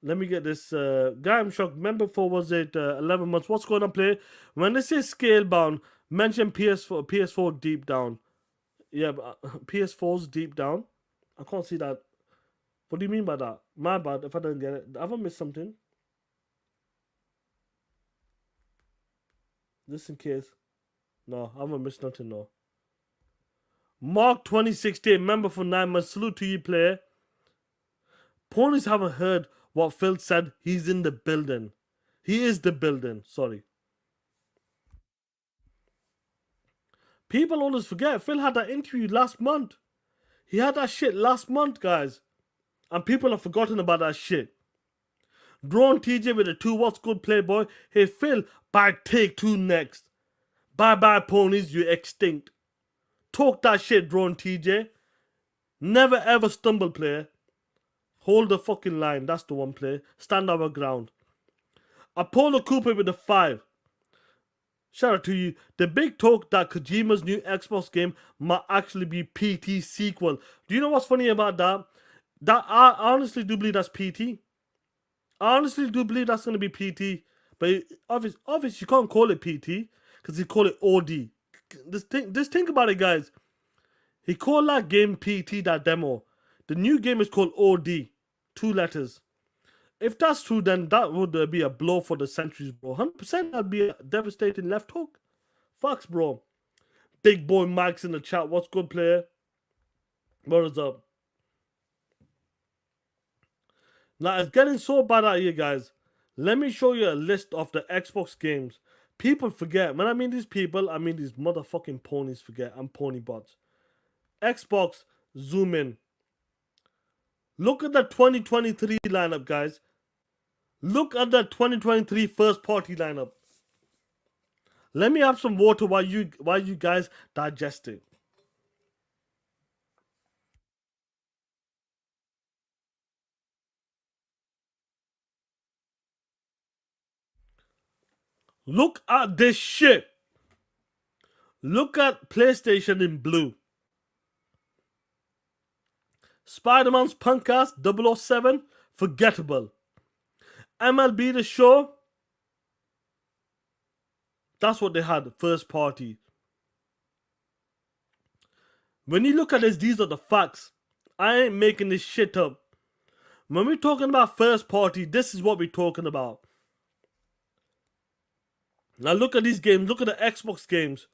Let me get this. Guy, I'm shocked. Member for, was it 11 months? What's going on, play? When they say scale bound, mention PS4 deep down. Yeah, but PS4's deep down. I can't see that. What do you mean by that? My bad if I didn't get it. Have I missed something? Just in case. No, I haven't missed nothing, no. Mark 2016, member for 9 months. Salute to you, player. Ponies haven't heard what Phil said. He's in the building. He is the building. Sorry. People always forget Phil had that interview last month. He had that shit last month, guys. And people have forgotten about that shit. Drone TJ with a 2 what's good playboy. Hey Phil, bye take 2 next. Bye bye ponies, you extinct. Talk that shit, Drone TJ. Never ever stumble, player. Hold the fucking line, that's the one, player. Stand our ground. Apollo Cooper with a 5. Shout out to you. The big talk that Kojima's new Xbox game might actually be PT sequel. Do you know what's funny about that? I honestly do believe that's PT. I honestly do believe that's going to be PT. But obviously you can't call it PT because you call it OD. Just think about it, guys. He called that game PT, that demo. The new game is called OD. 2 letters. If that's true, then that would be a blow for the centuries, bro. 100% that'd be a devastating left hook. Facts, bro. Big boy Mike's in the chat. What's good, player? What is up? Now, it's getting so bad out here, guys. Let me show you a list of the Xbox games. People forget. When I mean these people, I mean these motherfucking ponies forget. I'm Ponybots. Xbox, zoom in. Look at the 2023 lineup, guys. Look at the 2023 first party lineup. Let me have some water while you guys digest it. Look at this shit. Look at PlayStation in blue. Spider-Man's punk ass 007, forgettable. MLB The Show, that's what they had, first party. When you look at this, these are the facts. I ain't making this shit up. When we're talking about first party, this is what we're talking about. Now look at these games. Look at the Xbox games.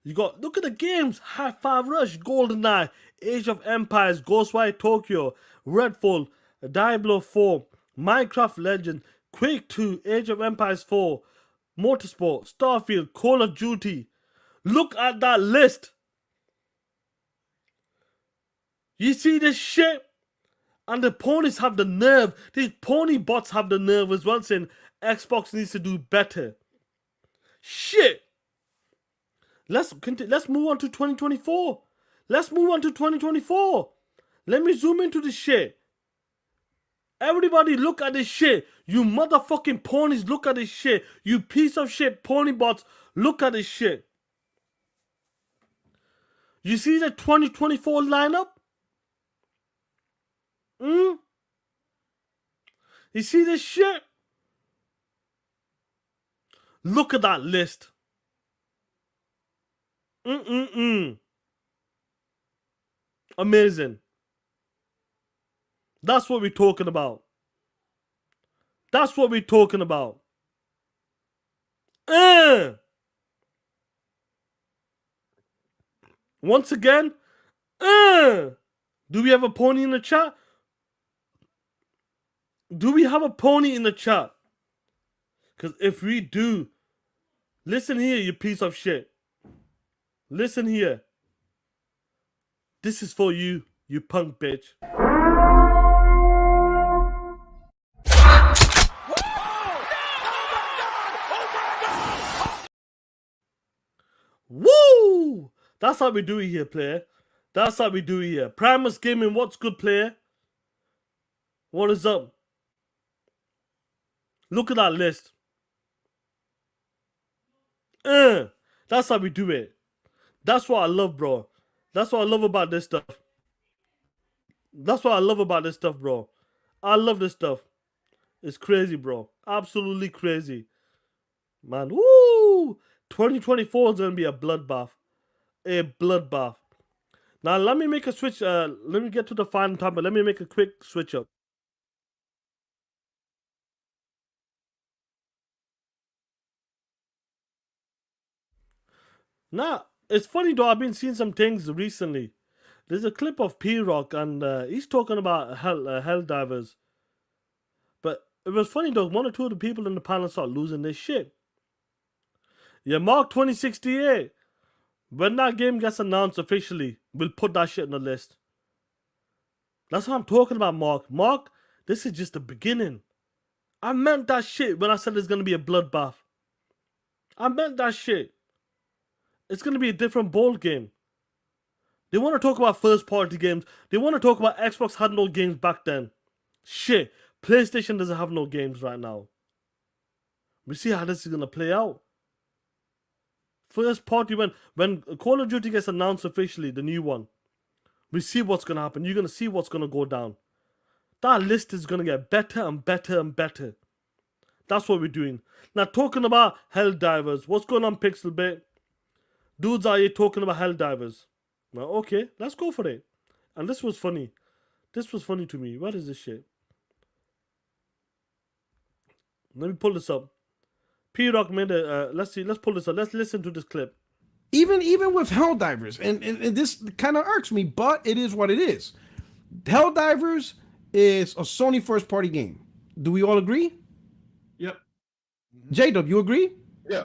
Look at the games. High Five Rush, GoldenEye, Age of Empires, Ghostwire Tokyo, Redfall, Diablo 4, Minecraft Legend, Quake 2, Age of Empires 4, Motorsport, Starfield, Call of Duty. Look at that list. You see this shit? And the ponies have the nerve. These Ponybots have the nerve as well, saying Xbox needs to do better. Shit. Let's move on to 2024. Let's move on to 2024. Let me zoom into this shit. Everybody look at this shit. You motherfucking ponies, look at this shit. You piece of shit Ponybots, look at this shit. You see the 2024 lineup? You see this shit? Look at that list. Amazing. That's what we're talking about. That's what we're talking about. Once again, do we have a pony in the chat? Do we have a pony in the chat? Because if we do, listen here, you piece of shit. Listen here. This is for you, you punk bitch. Woo! That's how we do it here, player. That's how we do it here. Primus Gaming, what's good, player? What is up? Look at that list. That's how we do it. That's what I love, bro. That's what I love about this stuff. That's what I love about this stuff, bro. I love this stuff. It's crazy, bro. Absolutely crazy. Man, woo! 2024 is going to be a bloodbath. A bloodbath. Now, let me make a switch. Let me get to the final time, but let me make a quick switch up. Now, it's funny though, I've been seeing some things recently. There's a clip of P-Rock and he's talking about Helldivers. But it was funny though. One or two of the people in the panel started losing their shit. Yeah, Mark 2068. When that game gets announced officially, we'll put that shit on the list. That's what I'm talking about, Mark. Mark, this is just the beginning. I meant that shit when I said there's gonna be a bloodbath. I meant that shit. It's gonna be a different ball game. They want to talk about first party games. They want to talk about Xbox had no games back then. Shit, PlayStation doesn't have no games right now. We see how this is gonna play out. First party, when Call of Duty gets announced officially, the new one, we see what's gonna happen. You're gonna see what's gonna go down. That list is gonna get better and better and better. That's what we're doing. Now talking about Helldivers, what's going on, Pixelbit? Dudes are here talking about Helldivers. Well, okay, let's go for it. And this was funny. This was funny to me. What is this shit? Let me pull this up. P-Rock made a, let's pull this up. Let's listen to this clip. Even with Helldivers, and this kind of irks me, but it is what it is. Helldivers is a Sony first-party game. Do we all agree? Yep. J-Dub, you agree? Yeah,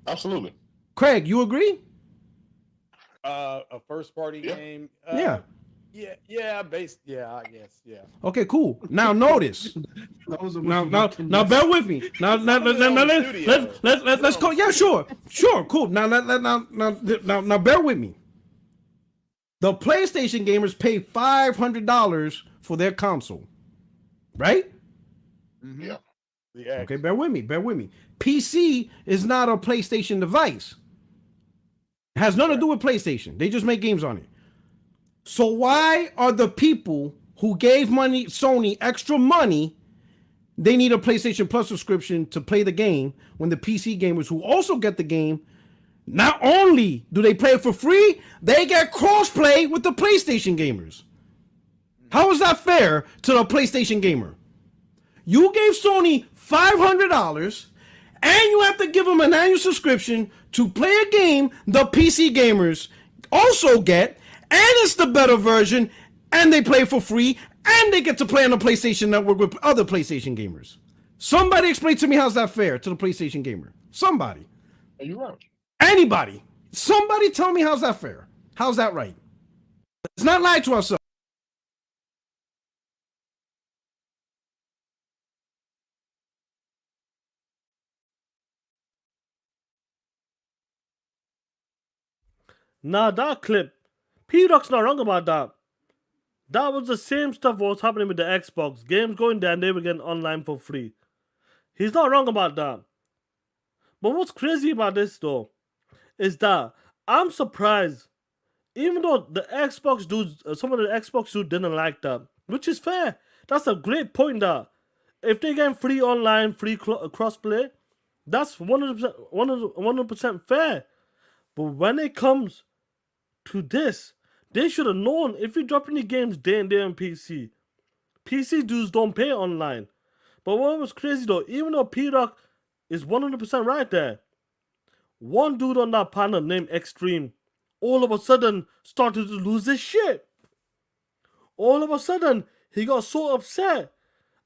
absolutely. Craig, you agree? A first party game. Yeah. Yeah, I guess. Yeah. Okay, cool. Now notice. Now bear with me. Now let's go. Yeah, sure, cool. Now bear with me. The PlayStation gamers pay $500 for their console, right? Yeah. Okay, bear with me. PC is not a PlayStation device. It has nothing to do with PlayStation. They just make games on it. So why are the people who gave Sony extra money, they need a PlayStation Plus subscription to play the game, when the PC gamers who also get the game, not only do they play it for free, they get crossplay with the PlayStation gamers? How is that fair to the PlayStation gamer? You gave Sony $500 and you have to give them an annual subscription to play a game the PC gamers also get, and it's the better version, and they play for free, and they get to play on the PlayStation Network with other PlayStation gamers. Somebody explain to me how's that fair to the PlayStation gamer. Somebody. You're right. Anybody. Somebody tell me how's that fair. How's that right? Let's not lie to ourselves. Nah, that clip, P-Rock's not wrong about that. That was the same stuff what was happening with the Xbox. Games going there and they were getting online for free. He's not wrong about that. But what's crazy about this though, is that I'm surprised, even though the Xbox dudes, some of the Xbox dudes didn't like that, which is fair. That's a great point that if they get free online, free crossplay, that's 100% fair. But when it comes to this, they should have known if you drop any games day and day on PC. PC dudes don't pay online. But what was crazy though, even though P-Rock is 100% right there, one dude on that panel named Extreme all of a sudden started to lose his shit. All of a sudden, he got so upset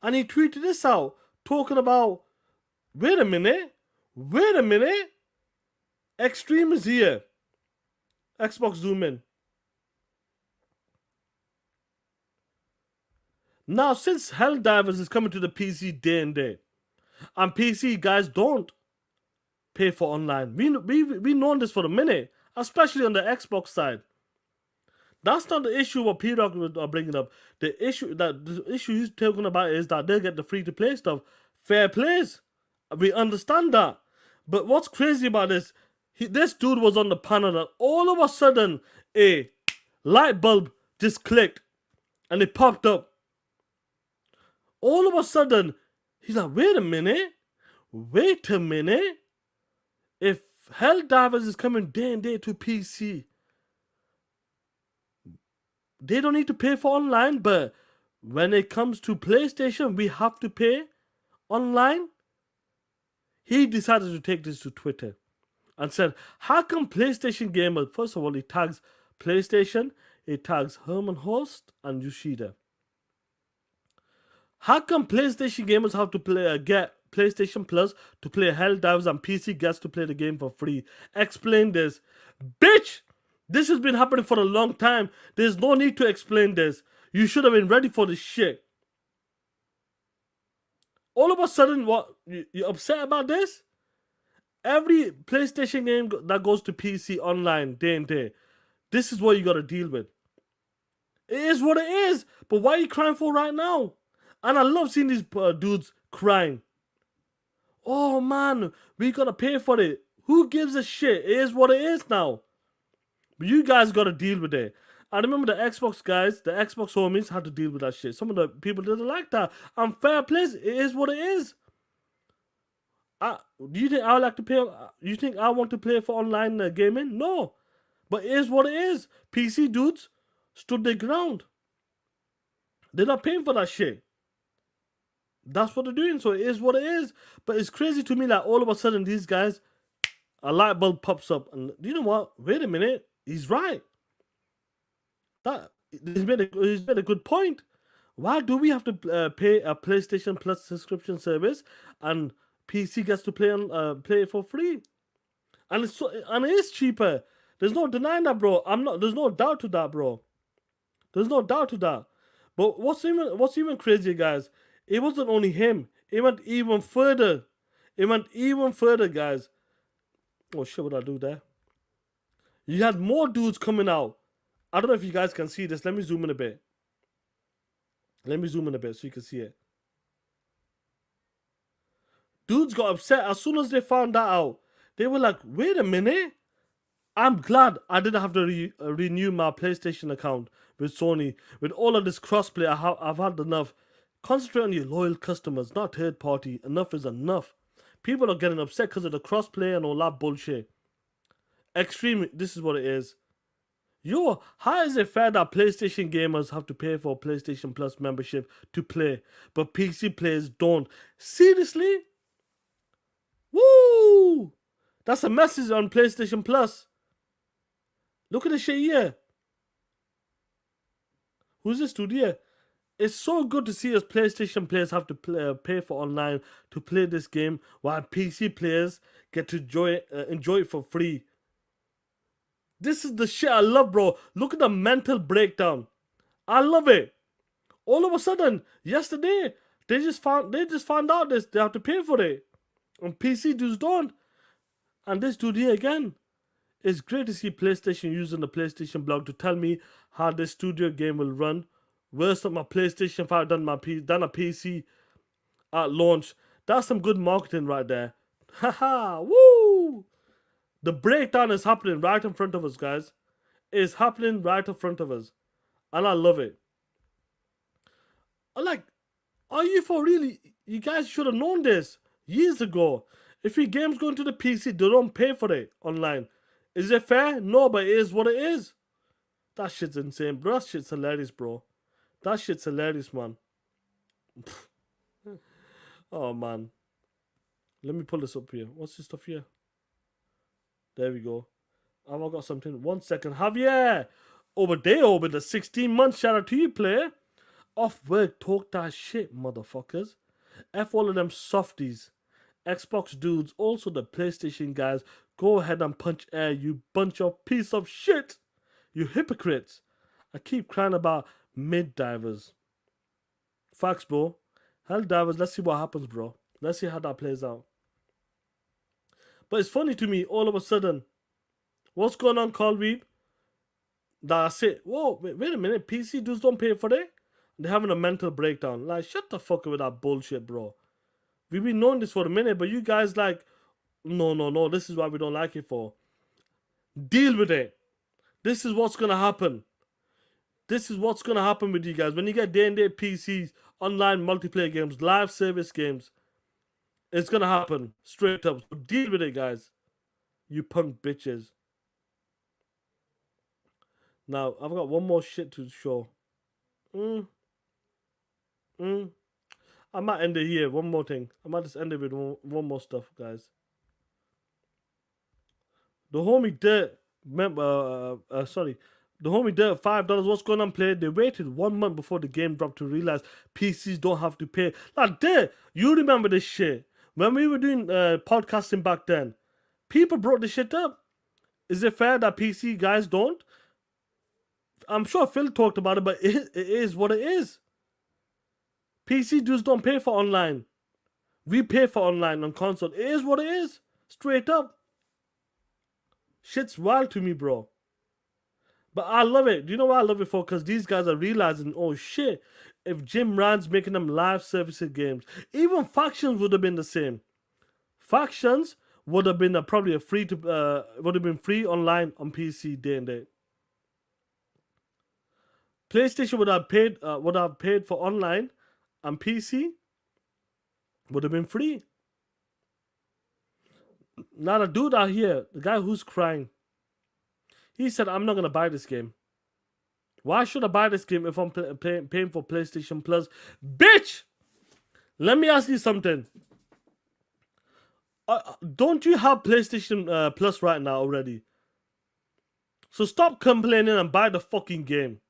and he tweeted this out, talking about, wait a minute, Extreme is here. Xbox zoom in. Now, since Helldivers is coming to the PC day and day, and PC guys don't pay for online, we known this for a minute, especially on the Xbox side. That's not the issue what P-Rock was bringing up. The issue he's talking about is that they get the free-to-play stuff. Fair plays. We understand that. But what's crazy about this, this dude was on the panel and all of a sudden a light bulb just clicked and it popped up. All of a sudden, he's like, wait a minute. If Helldivers is coming day and day to PC, they don't need to pay for online, but when it comes to PlayStation, we have to pay online. He decided to take this to Twitter and said, how come PlayStation gamers, first of all, he tags PlayStation, he tags Herman Host and Yoshida. How come PlayStation gamers have to get PlayStation Plus to play Helldivers and PC gets to play the game for free? Explain this. Bitch! This has been happening for a long time. There's no need to explain this. You should have been ready for this shit. All of a sudden, what? You upset about this? Every PlayStation game that goes to PC online day and day, this is what you gotta deal with. It is what it is. But why are you crying for right now? And I love seeing these dudes crying. Oh man, we gotta pay for it. Who gives a shit? It is what it is now. But you guys gotta deal with it. I remember the Xbox guys, the Xbox homies had to deal with that shit. Some of the people didn't like that. And fair play, it is what it is. Do you think I like to pay? You think I want to play for online gaming? No. But it is what it is. PC dudes stood their ground. They're not paying for that shit. That's what they're doing, so it is what it is. But it's crazy to me that all of a sudden these guys, a light bulb pops up, and you know what? Wait a minute, he's right. He's made a good point. Why do we have to pay a PlayStation Plus subscription service and PC gets to play it for free? And it is cheaper. There's no denying that, bro. There's no doubt to that, bro. There's no doubt to that. But what's even crazier, guys? It wasn't only him. It went even further. It went even further, guys. Oh shit, what did I do there? You had more dudes coming out. I don't know if you guys can see this. Let me zoom in a bit. Let me zoom in a bit so you can see it. Dudes got upset as soon as they found that out. They were like, wait a minute. I'm glad I didn't have to renew my PlayStation account with Sony. With all of this crossplay, I've had enough. Concentrate on your loyal customers, not third party. Enough is enough. People are getting upset because of the crossplay and all that bullshit. Extreme, this is what it is. Yo, how is it fair that PlayStation gamers have to pay for PlayStation Plus membership to play, but PC players don't? Seriously? Woo! That's a message on PlayStation Plus. Look at this shit here. Who's this dude here? It's so good to see us PlayStation players have to pay for online to play this game, while PC players get to enjoy it for free. This is the shit I love, bro. Look at the mental breakdown. I love it. All of a sudden, yesterday, they just found out this. They have to pay for it, and PC dudes don't. And this dude here again. It's great to see PlayStation using the PlayStation blog to tell me how this studio game will run. Worse than my PlayStation 5 than a PC at launch. That's some good marketing right there. Haha, woo! The breakdown is happening right in front of us, guys. It's happening right in front of us. And I love it. I'm like, are you for real? You guys should have known this years ago. If your game's going to the PC, they don't pay for it online. Is it fair? No, but it is what it is. That shit's insane, bro. That shit's hilarious, bro. That shit's hilarious, man. Oh, man. Let me pull this up here. What's this stuff here? There we go. Have I got something? 1 second. Javier! Over there, with the 16 months. Shout out to you, player. Off work, talk that shit, motherfuckers. F all of them softies. Xbox dudes, also the PlayStation guys. Go ahead and punch air, you bunch of piece of shit. You hypocrites. I keep crying about mid-divers. Facts, bro. Helldivers, let's see what happens, bro. Let's see how that plays out. But it's funny to me, all of a sudden. What's going on, Carl Reed? That's it. Whoa, wait a minute. PC dudes don't pay for it? They're having a mental breakdown. Like, shut the fuck up with that bullshit, bro. We've been knowing this for a minute, but you guys like, no, this is why we don't like it for. Deal with it. This is what's going to happen. This is what's going to happen with you guys. When you get day-and-day PCs, online multiplayer games, live service games, it's going to happen. Straight up. So deal with it, guys. You punk bitches. Now, I've got one more shit to show. I might end it here. One more thing. I might just end it with one more stuff, guys. The homie Dirt, The homie Dirt, $5. What's going on, player? They waited 1 month before the game dropped to realize PCs don't have to pay. Like, Dirt, you remember this shit. When we were doing podcasting back then, people brought this shit up. Is it fair that PC guys don't? I'm sure Phil talked about it, but it is what it is. PC dudes don't pay for online. We pay for online on console. It is what it is. Straight up. Shit's wild to me, bro. But I love it. Do you know why I love it for? Because these guys are realizing, oh shit, if Jim Ryan's making them live services games, even Factions would have been the same. Factions would have been probably a free to would have been free online on PC day and date. PlayStation would have paid for online, and PC would have been free. Now the dude out here, the guy who's crying, he said, I'm not going to buy this game. Why should I buy this game if I'm paying for PlayStation Plus? Bitch! Let me ask you something. Don't you have PlayStation Plus right now already? So stop complaining and buy the fucking game.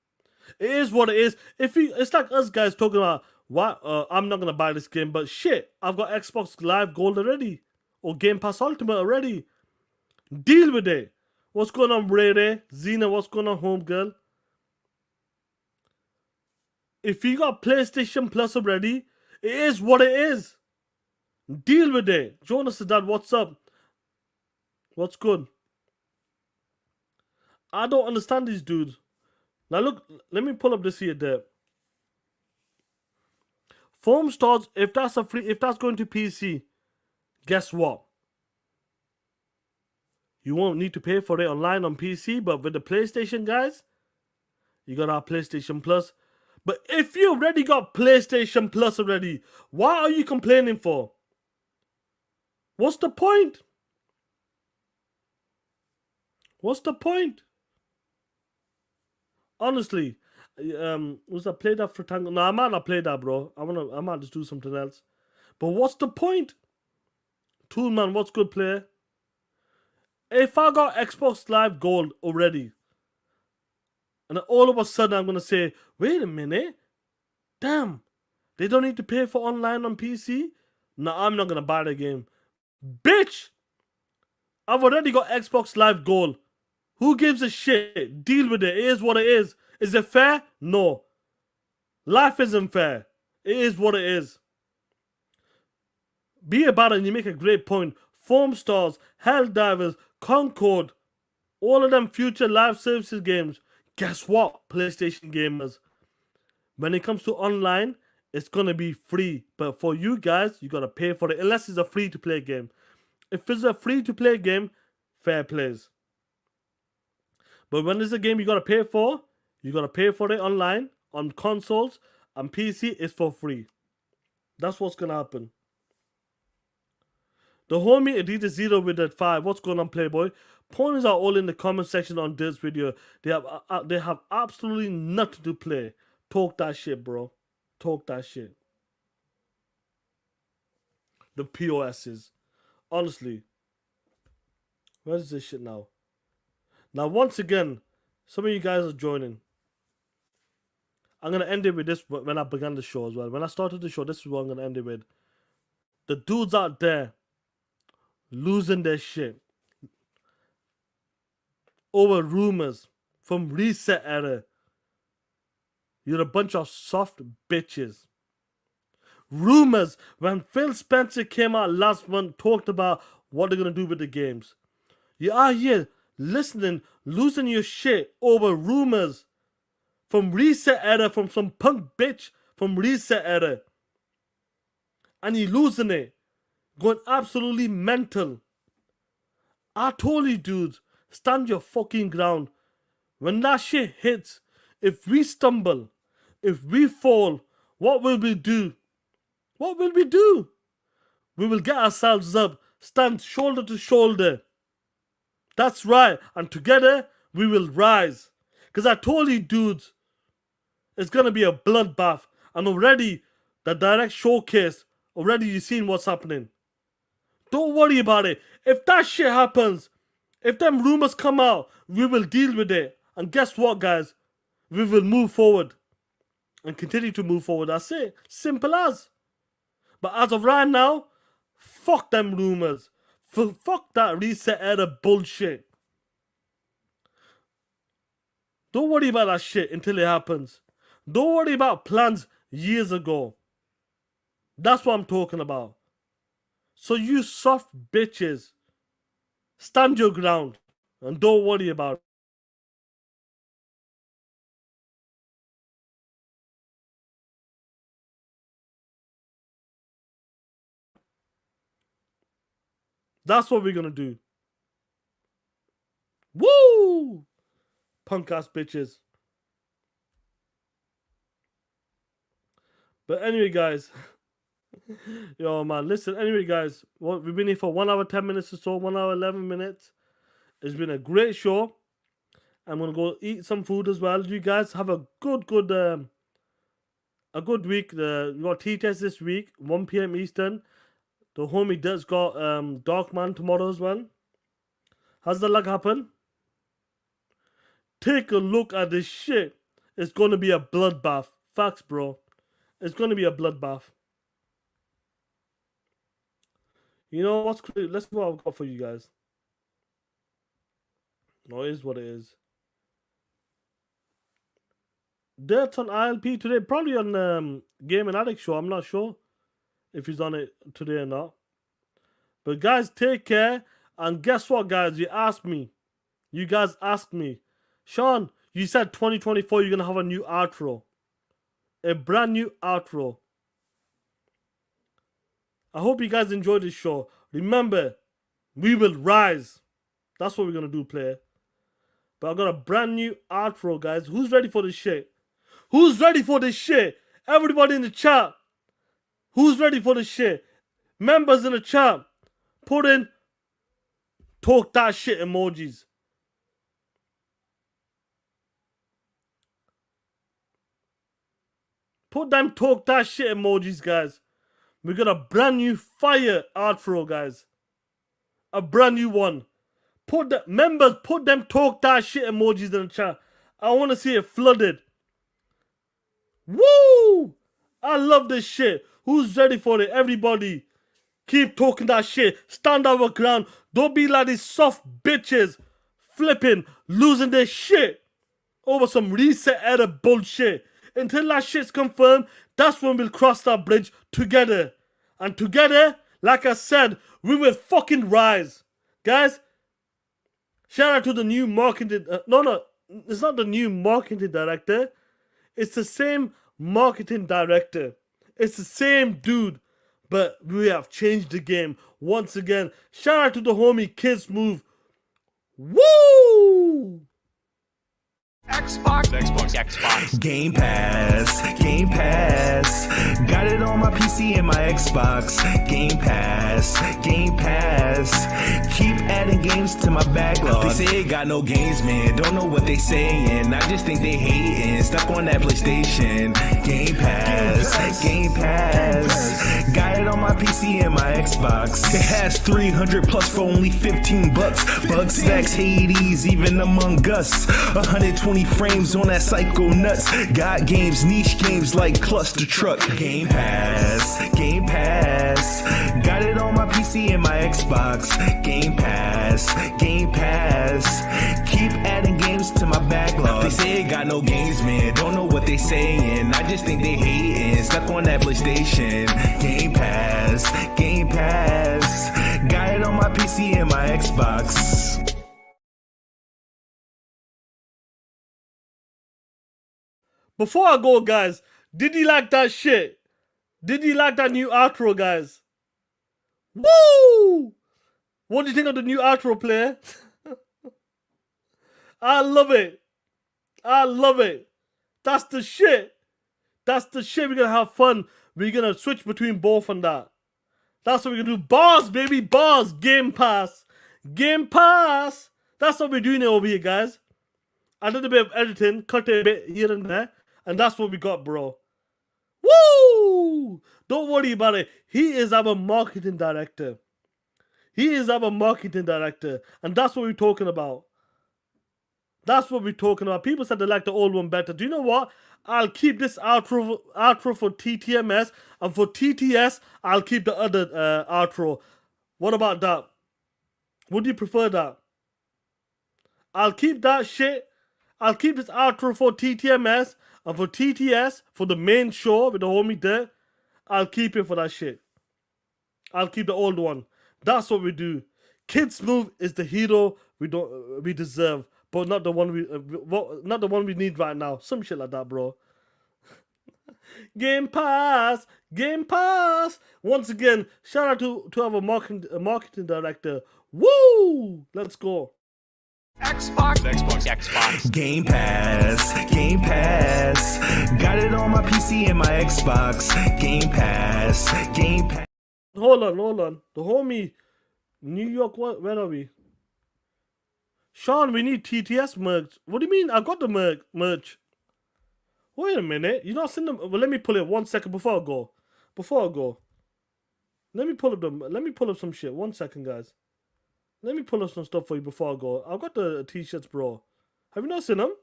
It is what it is. It's like us guys talking about, why I'm not going to buy this game, but shit, I've got Xbox Live Gold already. Or Game Pass Ultimate already. Deal with it. What's going on, Ray Ray? Xena, what's going on, homegirl? If you got PlayStation Plus already, it is what it is. Deal with it. Jonas said that, what's up? What's good? I don't understand these dudes. Now look, let me pull up this here there. Foam stars, if that's going to PC, guess what? You won't need to pay for it online on PC, but with the PlayStation guys, you gotta have PlayStation Plus. But if you already got PlayStation Plus already, why are you complaining for? What's the point? What's the point? Honestly, was I play that for Tango? No, I might not play that, bro. I might just do something else. But what's the point? Toolman, what's good, player? If I got Xbox Live Gold already, and then all of a sudden I'm gonna say, wait a minute, damn, they don't need to pay for online on PC? No, I'm not gonna buy the game. Bitch! I've already got Xbox Live Gold. Who gives a shit? Deal with it. It is what it is. Is it fair? No. Life isn't fair. It is what it is. Be about it, and you make a great point. Foam Stars, Helldivers, Concord, all of them future live services games. Guess what, PlayStation gamers? When it comes to online, it's gonna be free. But for you guys, you gotta pay for it. Unless it's a free-to-play game. If it's a free-to-play game, fair plays. But when it's a game you gotta pay for it online, on consoles, and PC, it's for free. That's what's gonna happen. The homie Adidas Zero with that 5. What's going on, Playboy? Ponies are all in the comment section on this video. They have absolutely nothing to play. Talk that shit, bro. Talk that shit. The POSs. Honestly. Where's this shit now? Now, once again, some of you guys are joining. I'm going to end it with this when I began the show as well. When I started the show, this is what I'm going to end it with. The dudes out there losing their shit over rumors from Reset Era. You're a bunch of soft bitches. Rumors, when Phil Spencer came out last month, talked about what they're going to do with the games. You are here listening, losing your shit over rumors from Reset Era, from some punk bitch from Reset Era. And you're losing it. Going absolutely mental. I told you, dudes, stand your fucking ground. When that shit hits, if we stumble, if we fall, what will we do? What will we do? We will get ourselves up, stand shoulder to shoulder. That's right, and together we will rise. Because I told you, dudes, it's going to be a bloodbath. And already, the direct showcase, already you've seen what's happening. Don't worry about it. If that shit happens, if them rumors come out, we will deal with it. And guess what, guys? We will move forward and continue to move forward. That's it. Simple as. But as of right now, fuck them rumors. Fuck that reset era bullshit. Don't worry about that shit until it happens. Don't worry about plans years ago. That's what I'm talking about. So you soft bitches, stand your ground and don't worry about it. That's what we're gonna do. Woo! Punk ass bitches. But anyway, guys. Yo, man, listen. Anyway, guys, we've been here for 1 hour, 10 minutes or so, 1 hour, 11 minutes. It's been a great show. I'm gonna go eat some food as well. You guys have a good week. We got T-Test this week, 1 p.m. Eastern. The homie does got Darkman tomorrow as well. How's the luck happen? Take a look at this shit. It's gonna be a bloodbath. Facts, bro. It's gonna be a bloodbath. You know what's crazy? Let's see what I've got for you guys. No, it is what it is. Dirt's on ILP today. Probably on Game and Addict Show. I'm not sure if he's on it today or not. But guys, take care. And guess what, guys? You asked me. You guys asked me. Sean, you said 2024 you're going to have a new outro. A brand new outro. I hope you guys enjoyed this show. Remember, we will rise. That's what we're going to do, player. But I've got a brand new outro, guys. Who's ready for this shit? Who's ready for this shit? Everybody in the chat. Who's ready for this shit? Members in the chat. Put in talk that shit emojis. Put them talk that shit emojis, guys. We got a brand new fire outro, guys. A brand new one. Put the members, put them talk that shit emojis in the chat. I want to see it flooded. Woo! I love this shit. Who's ready for it? Everybody. Keep talking that shit. Stand our ground. Don't be like these soft bitches. Flipping, losing their shit over some reset era bullshit. Until that shit's confirmed, that's when we'll cross that bridge together. And together, like I said, we will fucking rise. Guys, shout out to the new marketing... No, it's not the new marketing director. It's the same marketing director. It's the same dude. But we have changed the game once again. Shout out to the homie Kids Move. Woo! Xbox. Game Pass. Got it on my PC and my Xbox. Game Pass. Keep adding games to my backlog. They say got no games, man. Don't know what they saying. I just think they hating. Stuck on that PlayStation. Game Pass. Got it on my PC and my Xbox. It has 300 plus for only $15. Bug stacks, Hades, even Among Us. 120 frames on that psycho nuts. Got games, niche games like Cluster Truck. Game Pass. Got it on my PC and my Xbox. Game Pass. Keep adding games to my backlog. They say got no games, man. Don't know what they saying. I just think they hating. Stuck on that PlayStation. Game Pass. Got it on my PC and my Xbox. Before I go, guys, did you like that shit? Did you like that new outro, guys? Woo! What do you think of the new outro, player? I love it. That's the shit. We're gonna have fun. We're gonna switch between both and that. That's what we're gonna do. Bars, baby, bars. Game Pass. That's what we're doing over here, guys. I did a bit of editing, cut a bit here and there, and that's what we got, bro. Woo! Don't worry about it. He is our marketing director. And that's what we're talking about. That's what we're talking about. People said they like the old one better. Do you know what? I'll keep this outro for TTMS, and for TTS, I'll keep the other outro. What about that? Would you prefer that? I'll keep that shit. I'll keep this outro for TTMS, and for TTS, for the main show with the homie there, I'll keep it for that shit. I'll keep the old one. That's what we do. Kid Smooth is the hero we deserve, but not the one we need right now. Some shit like that, bro. Game Pass. Once again, shout out to our marketing director. Woo! Let's go. Xbox. Game Pass. Got it on my PC and my Xbox. Game Pass. Hold on. The homie, New York, where are we? Sean, we need TTS merch. What do you mean? I got the merch. Wait a minute. You not seen them? Well, let me pull it 1 second before I go. Let me pull up some shit. 1 second, guys. Let me pull up some stuff for you before I go. I've got the t-shirts, bro. Have you not seen them?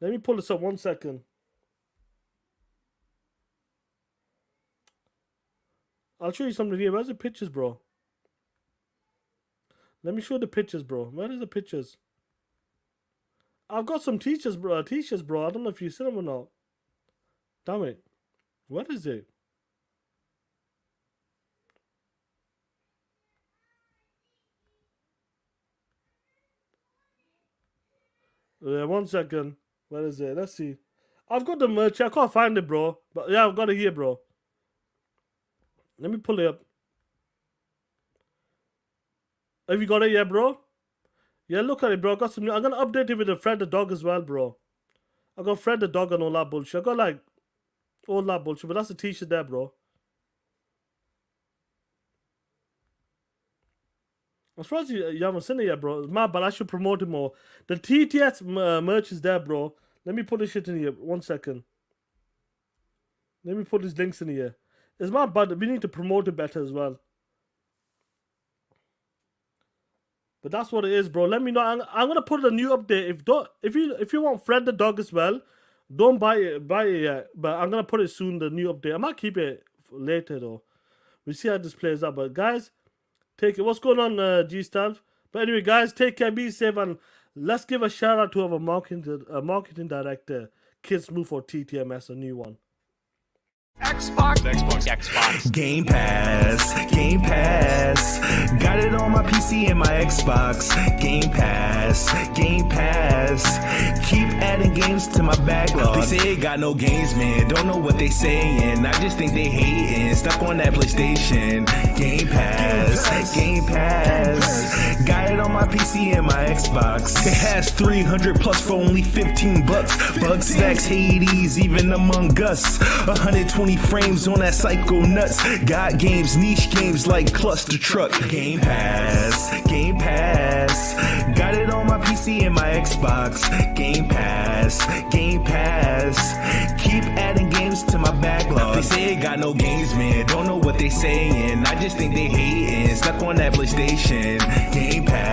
Let me pull this up 1 second. I'll show you something here. Where's the pictures, bro? Let me show the pictures, bro. Where is the pictures? I've got some t-shirts, bro. I don't know if you see them or not. Damn it. What is it? Yeah, 1 second. Where is it? Let's see. I've got the merch. I can't find it, bro. But yeah, I've got it here, bro. Let me pull it up. Have you got it yet, bro? Yeah, look at it, bro. I got some. I'm gonna update it with the Fred the dog as well, bro. I got Fred the dog and all that bullshit. I got like all that bullshit, but that's the t-shirt there, bro. I'm surprised you haven't seen it yet, bro. My bad. I should promote it more. The TTS merch is there, bro. Let me put this shit in here. 1 second. Let me put these links in here. It's my bad. We need to promote it better as well. But that's what it is, bro. Let me know. I'm gonna put a new update. If you want Fred the dog as well, don't buy it yet. But I'm gonna put it soon. The new update. I might keep it later though. We'll see how this plays out. But guys, take it. What's going on, G-Stab? But anyway, guys, take care, be safe, and let's give a shout out to our marketing director, Kid Smooth for TTMS, a new one. Xbox. Game Pass. Got it on my PC and my Xbox. Game Pass. Keep adding games to my backlog. They say it got no games, man. Don't know what they saying. I just think they hating. Stuck on that PlayStation. Game Pass. Got it on my PC and my Xbox. It has 300 plus for only $15. Bug stacks, Hades, even Among Us. 120 frames on that psycho nuts. Got games, niche games like Cluster Truck. Game Pass. Got it on my PC and my Xbox. Game Pass. Keep adding games to my backlog. They say it got no games, man. Don't know what they saying. I just think they hating. Stuck on that PlayStation. Game Pass.